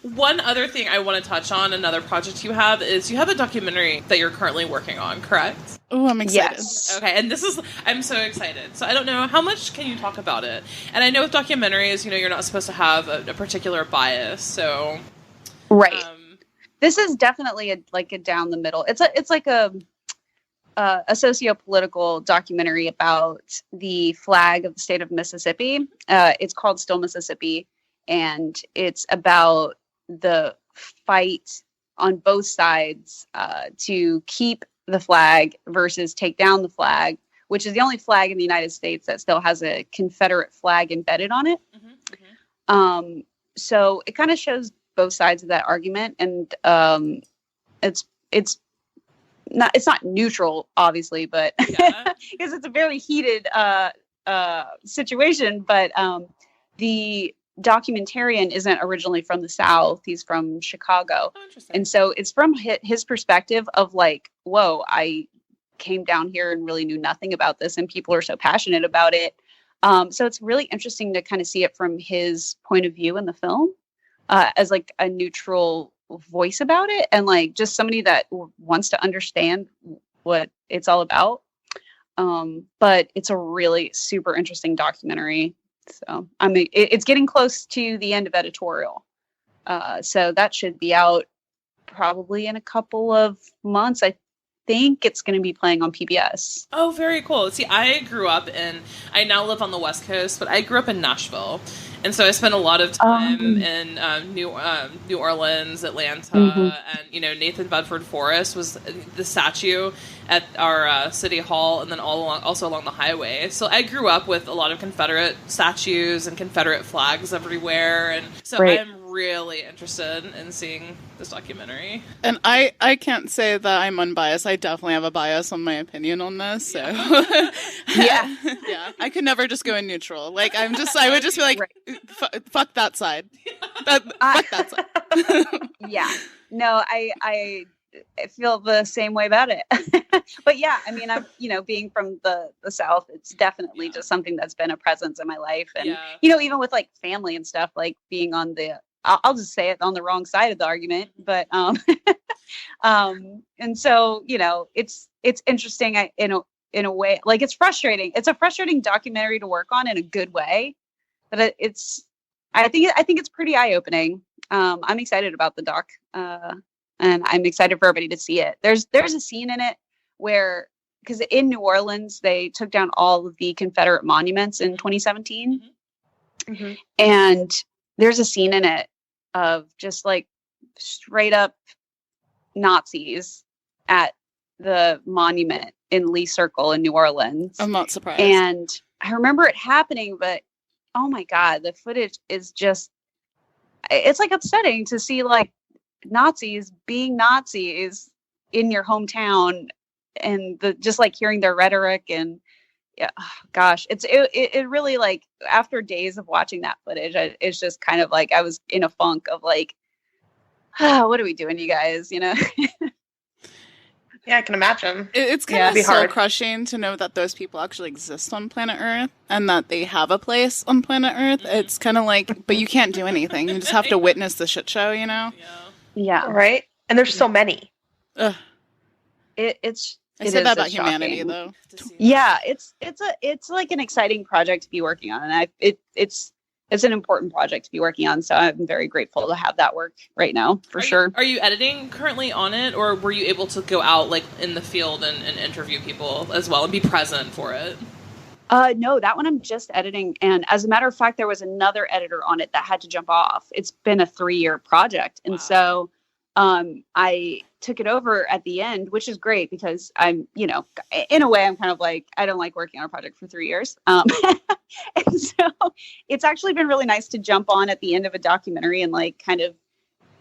One other thing I want to touch on, another project you have, is you have a documentary that you're currently working on, correct? Oh, I'm excited. Yes. Okay, and I'm so excited. So I don't know, how much can you talk about it? And I know with documentaries, you know, you're not supposed to have a particular bias, so... Right. This is definitely a down the middle. It's like a socio-political documentary about the flag of the state of Mississippi. It's called Still Mississippi, and it's about the fight on both sides to keep the flag versus take down the flag, which is the only flag in the United States that still has a Confederate flag embedded on it. So it kind of shows both sides of that argument, and it's not neutral, obviously, but because it's a very heated situation. But the documentarian isn't originally from the South; he's from Chicago, and so it's from his perspective of like, whoa, I came down here and really knew nothing about this, and people are so passionate about it. So it's really interesting to kind of see it from his point of view in the film, as like a neutral voice about it, and like just somebody that wants to understand what it's all about. But it's a really super interesting documentary. So I mean, it's getting close to the end of editorial. So that should be out probably in a couple of months. I think it's going to be playing on PBS. Oh, very cool. See, I now live on the West Coast, but I grew up in Nashville. And so I spent a lot of time in New Orleans, Atlanta, and, you know, Nathan Bedford Forrest was the statue at our city hall, and then also along the highway. So I grew up with a lot of Confederate statues and Confederate flags everywhere, and so I'm really interested in seeing this documentary. And I can't say that I'm unbiased. I definitely have a bias on my opinion on this. So yeah, I could never just go in neutral. Like I would just be like, fuck that side. Fuck that side. Yeah, no, I feel the same way about it. But yeah, I mean, I'm, you know, being from the South, it's definitely just something that's been a presence in my life. And, you know, even with like family and stuff, like being on I'll just say it, on the wrong side of the argument, but And so, it's interesting in a way, like it's frustrating. It's a frustrating documentary to work on in a good way, but I think it's pretty eye-opening. I'm excited about the doc, and I'm excited for everybody to see it. There's a scene in it where, because in New Orleans they took down all of the Confederate monuments in 2017, Mm-hmm. and there's a scene in it of just like straight up Nazis at the monument in Lee Circle in New Orleans. I'm not surprised. And I remember it happening, but oh my God, the footage is just, it's like upsetting to see like Nazis being Nazis in your hometown, and just like hearing their rhetoric. And yeah, gosh, it really, like, after days of watching that footage, it's just kind of like I was in a funk of like, what are we doing, you guys? Yeah, I can imagine. It's kind of soul crushing to know that those people actually exist on planet Earth and that they have a place on planet Earth. It's kind of like, but you can't do anything. You just have to witness the shit show, Yeah. Right. And there's so many. Ugh. I said that about humanity, though. Yeah, it's like an exciting project to be working on, and it's an important project to be working on. So I'm very grateful to have that work right now, for sure. Are you editing currently on it, or were you able to go out like in the field and interview people as well and be present for it? No, that one I'm just editing, and as a matter of fact, there was another editor on it that had to jump off. It's been a 3-year project, and so I took it over at the end, which is great because I'm, in a way, I'm kind of like, I don't like working on a project for 3 years. And so it's actually been really nice to jump on at the end of a documentary and like kind of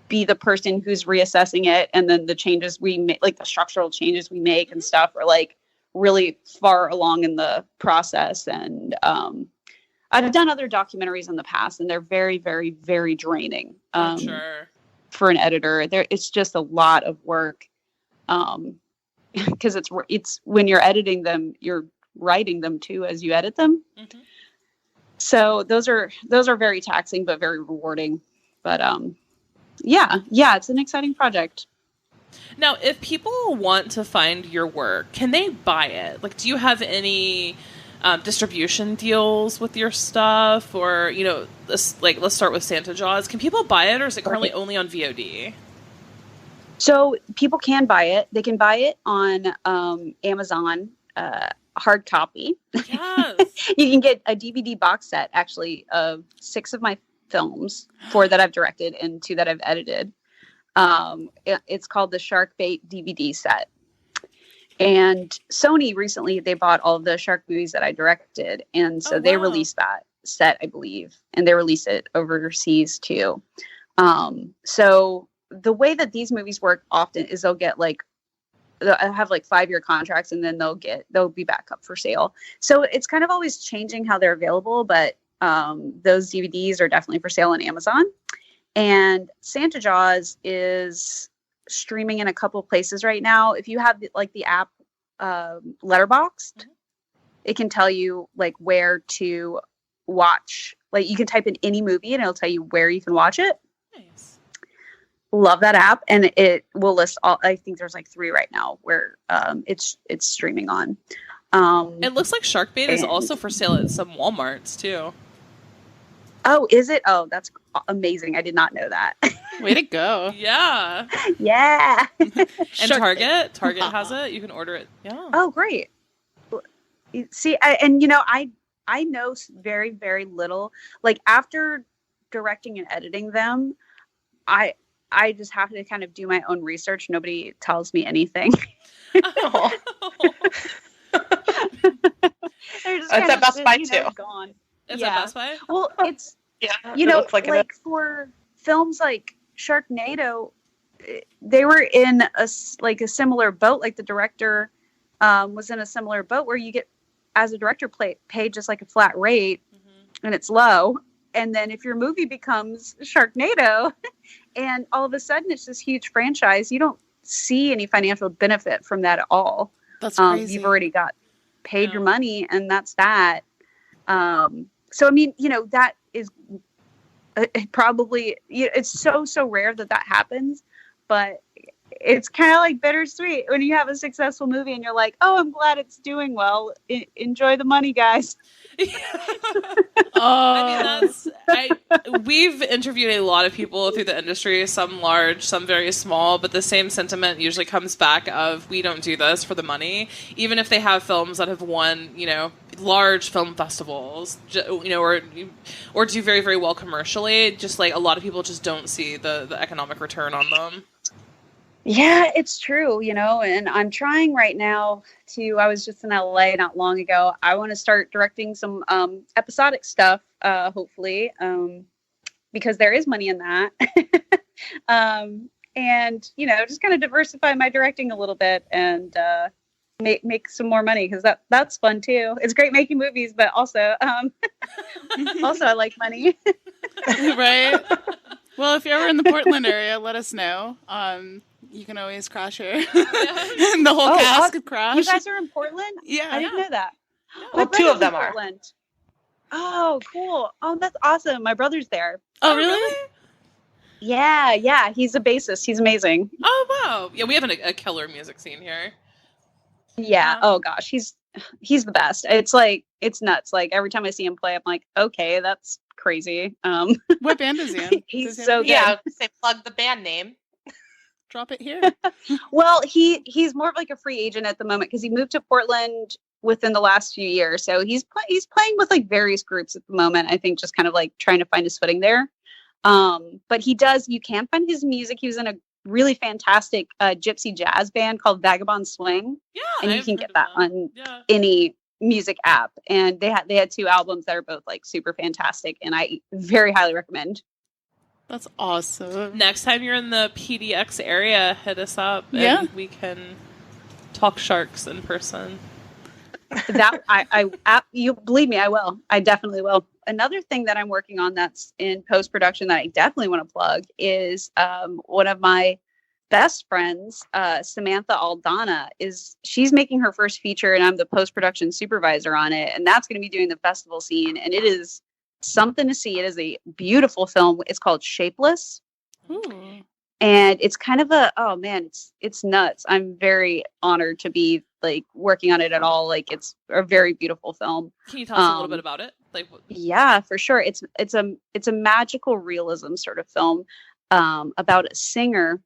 be the person who's reassessing it. And then the changes we make, like the structural changes we make and stuff, are like really far along in the process. And I've done other documentaries in the past, and they're very, very, very draining. I'm sure. For an editor, it's just a lot of work, because it's when you're editing them, you're writing them too as you edit them. Mm-hmm. So those are very taxing but very rewarding. But yeah, it's an exciting project. Now, if people want to find your work, can they buy it? Like, do you have any distribution deals with your stuff, or let's start with Santa Jaws. Can people buy it, or is it currently only on VOD? So people can buy it. They can buy it on Amazon, hard copy. Yes. You can get a DVD box set, actually, of 6 of my films, 4 that I've directed and 2 that I've edited. It's called the Shark Bait DVD set. And Sony recently, they bought all of the shark movies that I directed. And so they released that set, I believe. And they release it overseas too. So the way that these movies work often is they'll get like, I have like 5-year contracts, and then they'll be back up for sale. So it's kind of always changing how they're available, but those DVDs are definitely for sale on Amazon. And Santa Jaws is streaming in a couple places right now. If you have the app Letterboxd, it can tell you like where to watch. Like you can type in any movie and it'll tell you where you can watch it. Nice. Love that app, and it will list all. I think there's like 3 right now where it's streaming on. It looks like Shark Bait is also for sale at some Walmarts too. Oh, is it? Oh, that's amazing. I did not know that. Way to go. Yeah. Yeah. And Target has it. You can order it. Yeah. Oh, great. See, I know very, very little. Like after directing and editing them, I just have to kind of do my own research. Nobody tells me anything. Oh. It's at Best Buy too. Gone. Is that Best Buy? Well, it's it looks like for films like Sharknado, they were in a similar boat. Like the director was in a similar boat where you get, as a director, paid just like a flat rate, and it's low. And then if your movie becomes Sharknado, and all of a sudden it's this huge franchise, you don't see any financial benefit from that at all. That's crazy. You've already got paid your money, and that's that. So, I mean, that is probably, it's so rare that happens, but it's kind of like bittersweet when you have a successful movie and you're like, oh, I'm glad it's doing well. Enjoy the money, guys. We've interviewed a lot of people through the industry, some large, some very small, but the same sentiment usually comes back of, we don't do this for the money, even if they have films that have won, large film festivals, or do very, very well commercially. Just like a lot of people just don't see the economic return on them. Yeah, it's true, and I'm trying right now I was just in LA not long ago. I want to start directing some episodic stuff, hopefully, because there is money in that. And, just kind of diversify my directing a little bit and make some more money, because that's fun too. It's great making movies, but also, also I like money. Right. Well, if you're ever in the Portland area, let us know. You can always crash here. And the whole cast could crash. You guys are in Portland? Yeah. I didn't know that. Well, two of them are. Portland. Oh, cool. Oh, that's awesome. My brother's there. Oh, really? Yeah. He's a bassist. He's amazing. Oh, wow. Yeah, we have a killer music scene here. Yeah. Oh, gosh. He's the best. It's nuts. Like, every time I see him play, I'm like, okay, that's crazy. What band is he in? He's so good. Yeah, say plug the band name. Drop it here. Well, he's more of like a free agent at the moment because he moved to Portland within the last few years. So he's playing with like various groups at the moment. I think just kind of like trying to find his footing there. But you can find his music. He was in a really fantastic gypsy jazz band called Vagabond Swing. Yeah, and you can get that on any music app. And they had 2 albums that are both like super fantastic, and I very highly recommend. That's awesome. Next time you're in the PDX area, hit us up and we can talk sharks in person. That you believe me, I will. I definitely will. Another thing that I'm working on that's in post-production that I definitely want to plug is one of my best friends, Samantha Aldana, she's making her first feature, and I'm the post-production supervisor on it, and that's going to be doing the festival scene, and it is something to see. It is a beautiful film. It's called Shapeless. Ooh. And it's kind of it's nuts. I'm very honored to be like working on it at all. Like, it's a very beautiful film. Can you tell us a little bit about it? Yeah, for sure. It's a magical realism sort of film about a singer,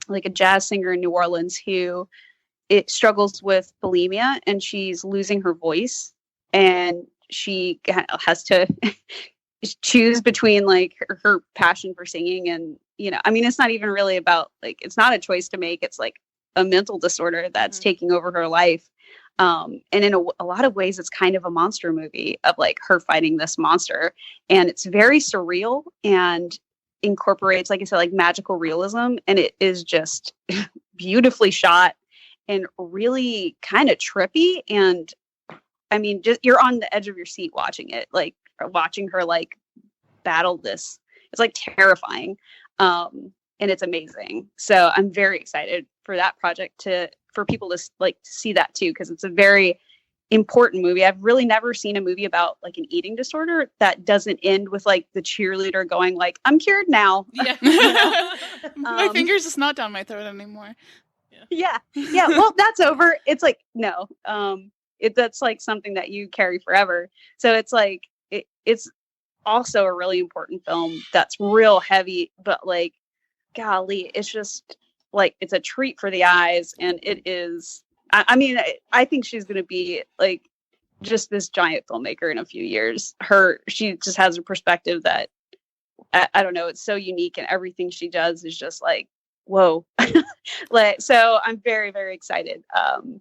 like a jazz singer in New Orleans, who struggles with bulimia, and she's losing her voice, and she has to choose between like her passion for singing and, it's not even really about like, it's not a choice to make. It's like a mental disorder that's taking over her life. And in a lot of ways, it's kind of a monster movie of like her fighting this monster. And it's very surreal and incorporates, like I said, like magical realism. And it is just beautifully shot and really kind of trippy. And just you're on the edge of your seat watching it, like watching her like battle this. It's like terrifying. And it's amazing. So I'm very excited for that project for people to like see that too, because it's a very important movie. I've really never seen a movie about like an eating disorder that doesn't end with like the cheerleader going like, I'm cured now. Yeah. My finger's just not down my throat anymore. Yeah. Well, that's over. It's like, no. That's like something that you carry forever. So it's like it's also a really important film that's real heavy, but like, golly, it's just like it's a treat for the eyes, and it is. I think she's going to be like just this giant filmmaker in a few years. She just has a perspective that I don't know. It's so unique, and everything she does is just like, whoa. So I'm very, very excited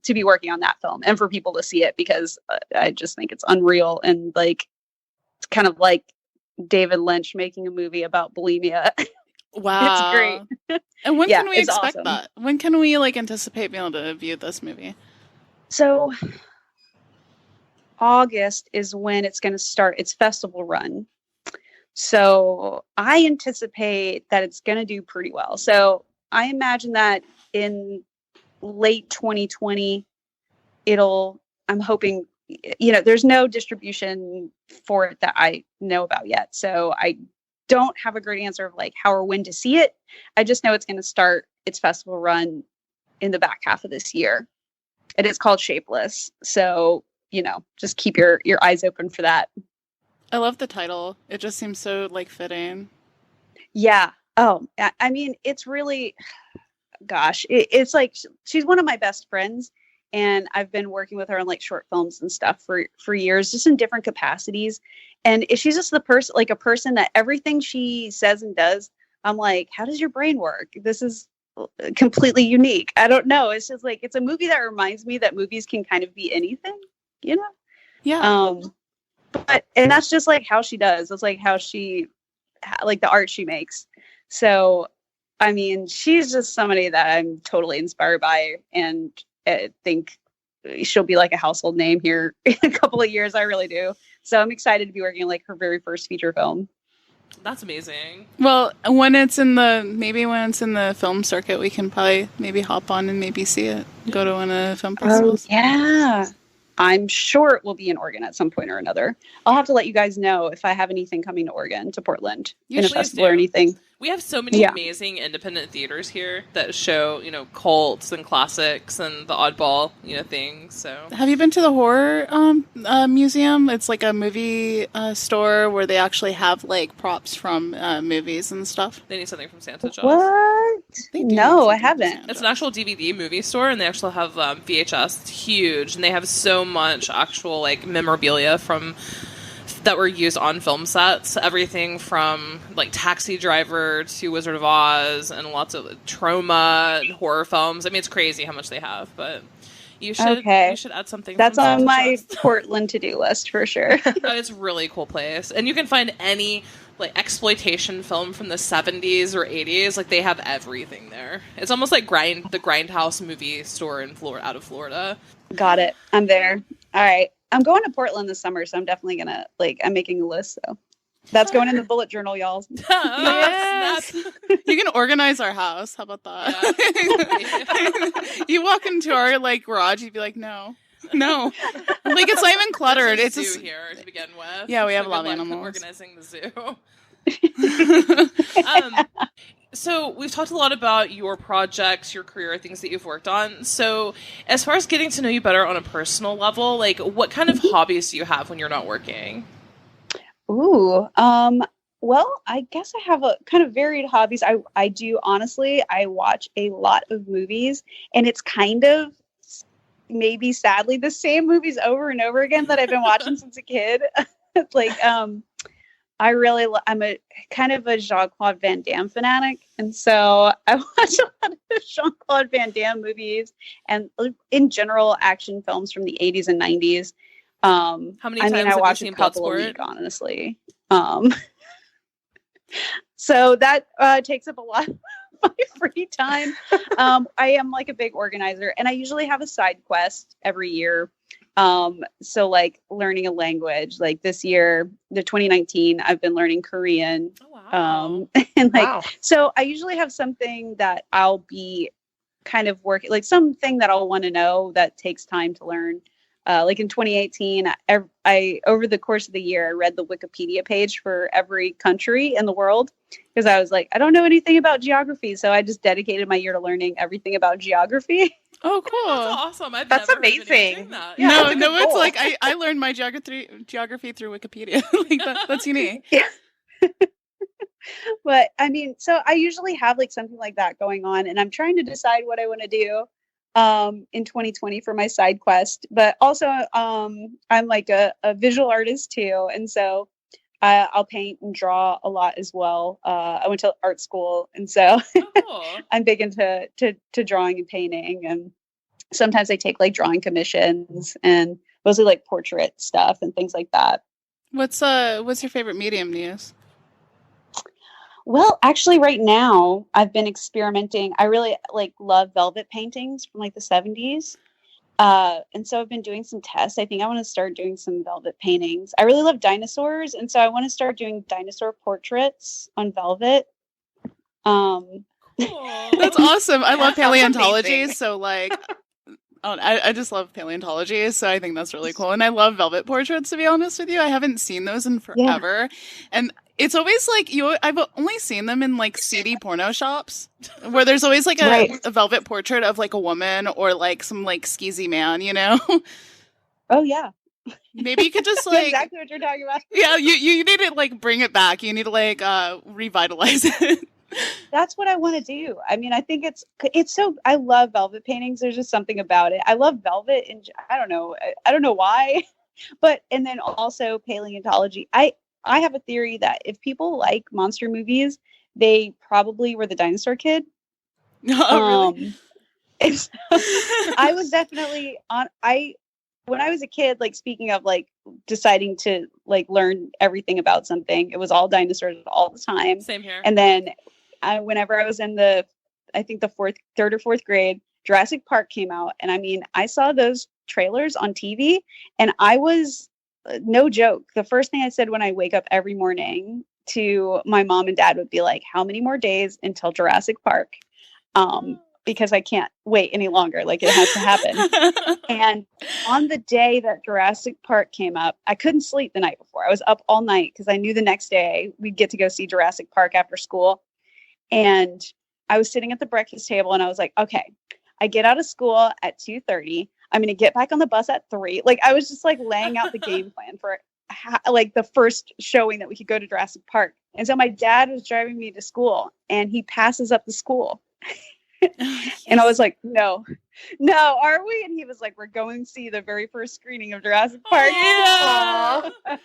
to be working on that film and for people to see it, because I just think it's unreal. And like, it's kind of like David Lynch making a movie about bulimia. Wow. It's great. And when can we expect awesome. that? When can we like anticipate being able to view this movie? So August is when it's going to start its festival run. So I anticipate that it's going to do pretty well. So I imagine that in late 2020, I'm hoping, there's no distribution for it that I know about yet. So I don't have a great answer of like how or when to see it. I just know it's going to start its festival run in the back half of this year. And it's called Shapeless. So, just keep your eyes open for that. I love the title. It just seems so like fitting. Yeah. Oh, I mean, it's really, gosh, it's like she's one of my best friends, and I've been working with her on like short films and stuff for years, just in different capacities. And she's just a person that everything she says and does, I'm like, how does your brain work? This is completely unique. I don't know. It's just like, it's a movie that reminds me that movies can kind of be anything, Yeah. And that's just like how she does. It's like how she, like the art she makes. So, I mean, she's just somebody that I'm totally inspired by, and I think she'll be like a household name here in a couple of years. I really do. So I'm excited to be working on like her very first feature film. That's amazing. Well, when it's in the film circuit, we can probably maybe hop on and maybe see it. Go to one of the film festivals. Yeah. I'm sure it will be in Oregon at some point or another. I'll have to let you guys know if I have anything coming to Oregon, to Portland, in a festival or anything. We have so many amazing independent theaters here that show, cults and classics and the oddball, things. So, have you been to the horror museum? It's like a movie store where they actually have like props from movies and stuff. They need something from Santa Jaws. What? No, I haven't. It's an actual DVD movie store, and they actually have VHS. It's huge, and they have so much actual like memorabilia from that were used on film sets. Everything from like Taxi Driver to Wizard of Oz, and lots of trauma and horror films. I mean, it's crazy how much they have, but you should add something. That's on my Portland to-do list for sure. It's a really cool place, and you can find any like exploitation film from the 70s or 80s. Like, they have everything there. It's almost like the Grindhouse movie store in Florida, out of Florida. Got it. I'm there. All right. I'm going to Portland this summer, so I'm definitely gonna I'm making a list. So that's going in the bullet journal, y'all. Yes. You can organize our house. How about that? Yeah. You walk into our like garage, you'd be like, no. Like, it's not even cluttered. It's a zoo here to begin with. Yeah, we have a lot of animals. Organizing the zoo. So we've talked a lot about your projects, your career, things that you've worked on. So as far as getting to know you better on a personal level, like, what kind of hobbies do you have when you're not working? Ooh, well, I guess I have a kind of varied hobbies. I do, honestly, I watch a lot of movies, and it's kind of maybe sadly the same movies over and over again that I've been watching since a kid. I'm a kind of a Jean-Claude Van Damme fanatic. And so I watch a lot of Jean-Claude Van Damme movies, and in general, action films from the 80s and 90s. How many times have watch you seen a couple Bloodsport? a week, honestly. So that takes up a lot of my free time. I am like a big organizer, and I usually have a side quest every year. So like learning a language, like this year, the 2019, I've been learning Korean. Oh, wow. And like, so I usually have something that I'll be kind of working, like something that I'll want to know that takes time to learn. Like in 2018, I over the course of the year, I read the Wikipedia page for every country in the world, because I was like, I don't know anything about geography. So I just dedicated my year to learning everything about geography. Oh, cool. That's awesome. That's never amazing. Heard of anyone doing that. Yeah, no, it's like I learned my geography through Wikipedia. Like that's unique. Yeah. But I mean, so I usually have like something like that going on, and I'm trying to decide what I want to do in 2020 for my side quest. But also, I'm like a visual artist too, and so I'll paint and draw a lot as well. I went to art school, and so I'm big into drawing and painting, and sometimes I take like drawing commissions, and mostly like portrait stuff and things like that. What's your favorite medium to use? Well, actually right now I've been experimenting. I really love velvet paintings from like the 70s. And so I've been doing some tests. I think I want to start doing some velvet paintings. I really love dinosaurs, and so I want to start doing dinosaur portraits on velvet. Cool. That's awesome. I love paleontology, so like I just love paleontology, so I think that's really cool. And I love velvet portraits, to be honest with you. I haven't seen those in forever. And It's always like I've only seen them in like seedy porno shops where there's always like a velvet portrait of like a woman or like some like skeezy man, you know? Oh yeah. Maybe you could just like exactly what you're talking about. Yeah, you need to like bring it back. You need to like revitalize it. That's what I want to do. I mean, I think it's so. I love velvet paintings. There's just something about it. I love velvet, and I don't know why, but and then also paleontology. I have a theory that if people like monster movies, they probably were the dinosaur kid. Oh, really? I was definitely on. When I was a kid, like speaking of like deciding to like learn everything about something, it was all dinosaurs all the time. Same here. And then whenever I was in the third or fourth grade, Jurassic Park came out. And I mean, I saw those trailers on TV and I was no joke. The first thing I said when I wake up every morning to my mom and dad would be like, how many more days until Jurassic Park? Because I can't wait any longer. Like it has to happen. And on the day that Jurassic Park came up, I couldn't sleep the night before. I was up all night because I knew the next day we'd get to go see Jurassic Park after school. And I was sitting at the breakfast table and I was like, okay, I get out of school at 2:30. I'm going to get back on the bus at 3. Like I was just like laying out the game plan for like the first showing that we could go to Jurassic Park. And so my dad was driving me to school and he passes up the school. And I was like, no, are we? And he was like, we're going to see the very first screening of Jurassic Park. Oh, yeah.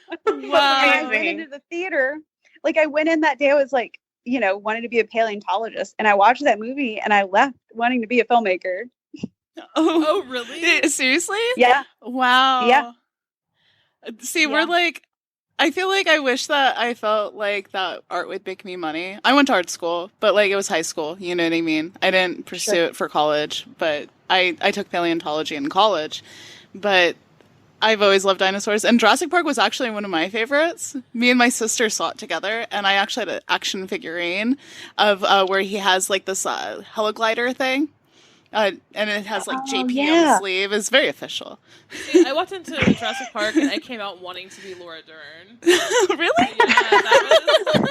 Wow. I went into the theater. Like I went in that day, I was like, wanted to be a paleontologist. And I watched that movie and I left wanting to be a filmmaker. Oh really? Seriously? Yeah. Wow. Yeah. See, we're like, I feel like I wish that I felt like that art would make me money. I went to art school, but like it was high school, you know what I mean? I didn't pursue it for college, but I took paleontology in college. But I've always loved dinosaurs, and Jurassic Park was actually one of my favorites. Me and my sister saw it together, and I actually had an action figurine of where he has like this heliglider thing. And it has like JP on the sleeve. It's very official. See, I walked into Jurassic Park and I came out wanting to be Laura Dern. Really? Yeah, that was...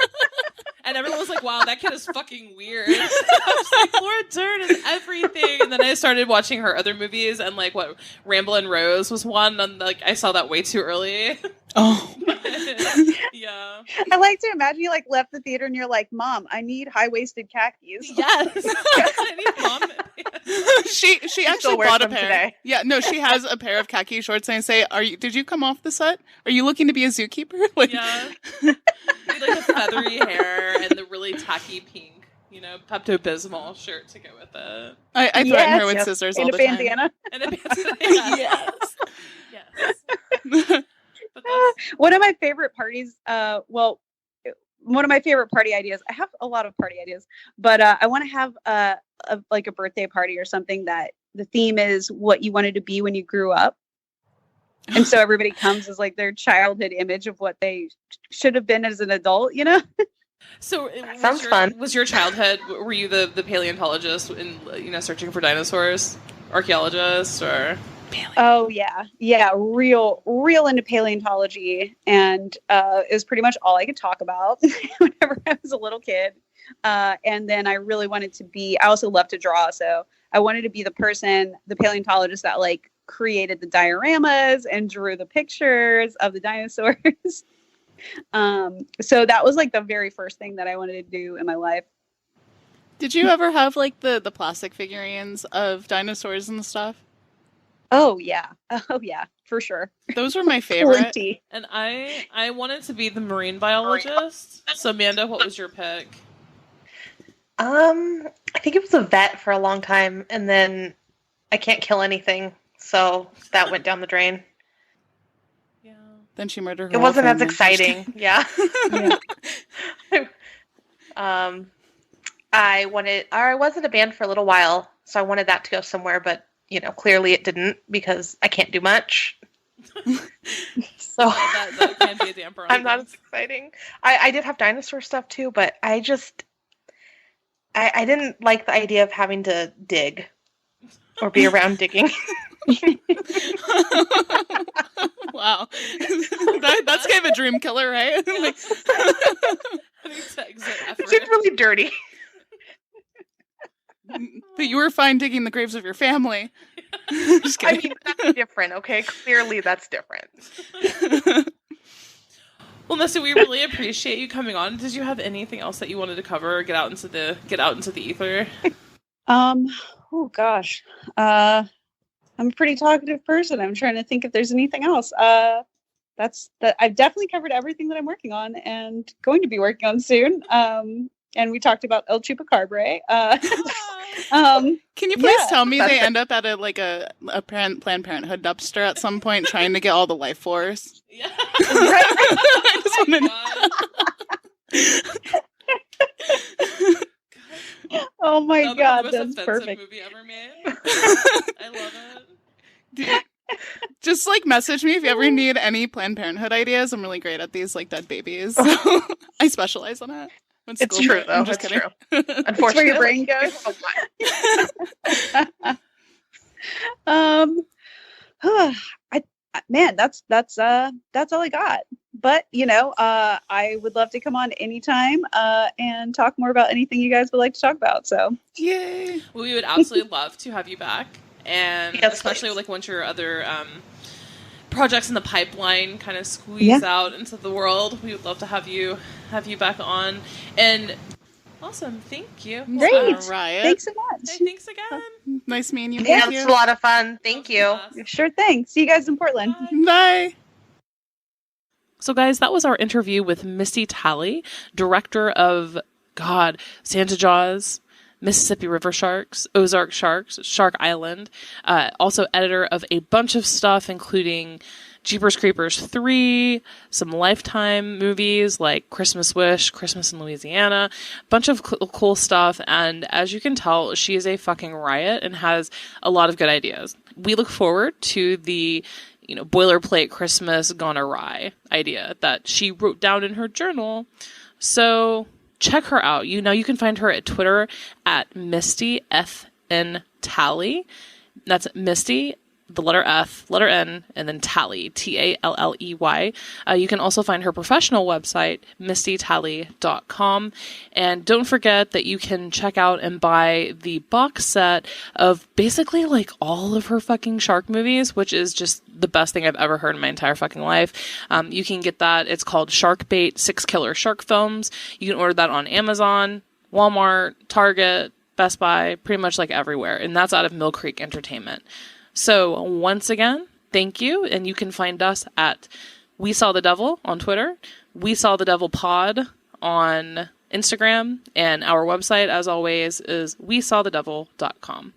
And everyone was like, wow, that kid is fucking weird. I was like, Laura Dern is everything. And then I started watching her other movies, and like what Ramblin' Rose was one, and like I saw that way too early. Oh. Yeah. I like to imagine you like left the theater and you're like, Mom, I need high-waisted khakis. Yes. I need mom. She actually bought a pair. Today. Yeah, no, she has a pair of khaki shorts, and I say, did you come off the set? Are you looking to be a zookeeper? Like, yeah. Like the feathery hair and the really tacky pink, Pepto-Bismol shirt to go with it. I threaten her with scissors all the time. And a bandana. Yes. Yes. One of my favorite parties, one of my favorite party ideas, I have a lot of party ideas, but I want to have a birthday party or something that the theme is what you wanted to be when you grew up. And so everybody comes as like their childhood image of what they should have been as an adult, So sounds fun. Was your childhood, were you the paleontologist in, searching for dinosaurs? Archaeologist or... Oh yeah, real into paleontology, and it was pretty much all I could talk about whenever I was a little kid. And then I really wanted to be. I also love to draw, so I wanted to be the paleontologist that like created the dioramas and drew the pictures of the dinosaurs. So that was like the very first thing that I wanted to do in my life. Did you ever have like the plastic figurines of dinosaurs and stuff? Oh yeah, for sure. Those were my favorite. And I wanted to be the marine biologist. So Amanda, what was your pick? I think it was a vet for a long time, and then I can't kill anything, so that went down the drain. Yeah. Then she murdered her. It wasn't as exciting. Yeah. I was in a band for a little while, so I wanted that to go somewhere, but clearly it didn't because I can't do much. So that can be a damper on I'm not as exciting. I did have dinosaur stuff too, but I didn't like the idea of having to dig or be around digging. Wow. That's kind of a dream killer, right? Like, It seems really dirty. but you were fine digging the graves of your family. Just I kidding. mean, that's different, okay? Clearly, that's different. Well, Misty, we really appreciate you coming on. Did you have anything else that you wanted to cover or get out into the ether? Oh gosh. I'm a pretty talkative person. I'm trying to think if there's anything else. I've definitely covered everything that I'm working on and going to be working on soon. And we talked about El Chupacabra. Can you please tell me they end up at a Planned Parenthood dumpster at some point trying to get all the life force? Yeah. I just want to know. Oh my god, the most that's offensive perfect. movie ever made. I love it. Just message me if you ever need any Planned Parenthood ideas. I'm really great at these dead babies. So I specialize on it. It's true, though. It's true. Unfortunately, that's where your brain goes. Man, that's all I got. But I would love to come on anytime and talk more about anything you guys would like to talk about. So yay! Well, we would absolutely love to have you back, and yes, especially once your other projects in the pipeline kind of squeeze out into the world. We would love to have you back on. And awesome, thank you. Great, right. Thanks so much. Hey, thanks again. Nice meeting you. Yeah, it's a lot of fun. Thank you. Sure thing. See you guys in Portland. Bye. So, guys, that was our interview with Misty Talley, director of Santa Jaws, Mississippi River Sharks, Ozark Sharks, Shark Island, also editor of a bunch of stuff, including Jeepers Creepers 3, some Lifetime movies like Christmas Wish, Christmas in Louisiana, a bunch of cool stuff. And as you can tell, she is a fucking riot and has a lot of good ideas. We look forward to the boilerplate Christmas gone awry idea that she wrote down in her journal. So check her out. You can find her at Twitter at Misty FN Talley. That's Misty, the letter F, letter N, and then Talley, Talley. You can also find her professional website, mistytalley.com. And don't forget that you can check out and buy the box set of basically all of her fucking shark movies, which is just the best thing I've ever heard in my entire fucking life. You can get that. It's called Shark Bait 6 Killer Shark Films. You can order that on Amazon, Walmart, Target, Best Buy, pretty much everywhere. And that's out of Mill Creek Entertainment. So once again, thank you. And you can find us at We Saw the Devil on Twitter, We Saw the Devil Pod on Instagram, and our website, as always, is wesawthedevil.com.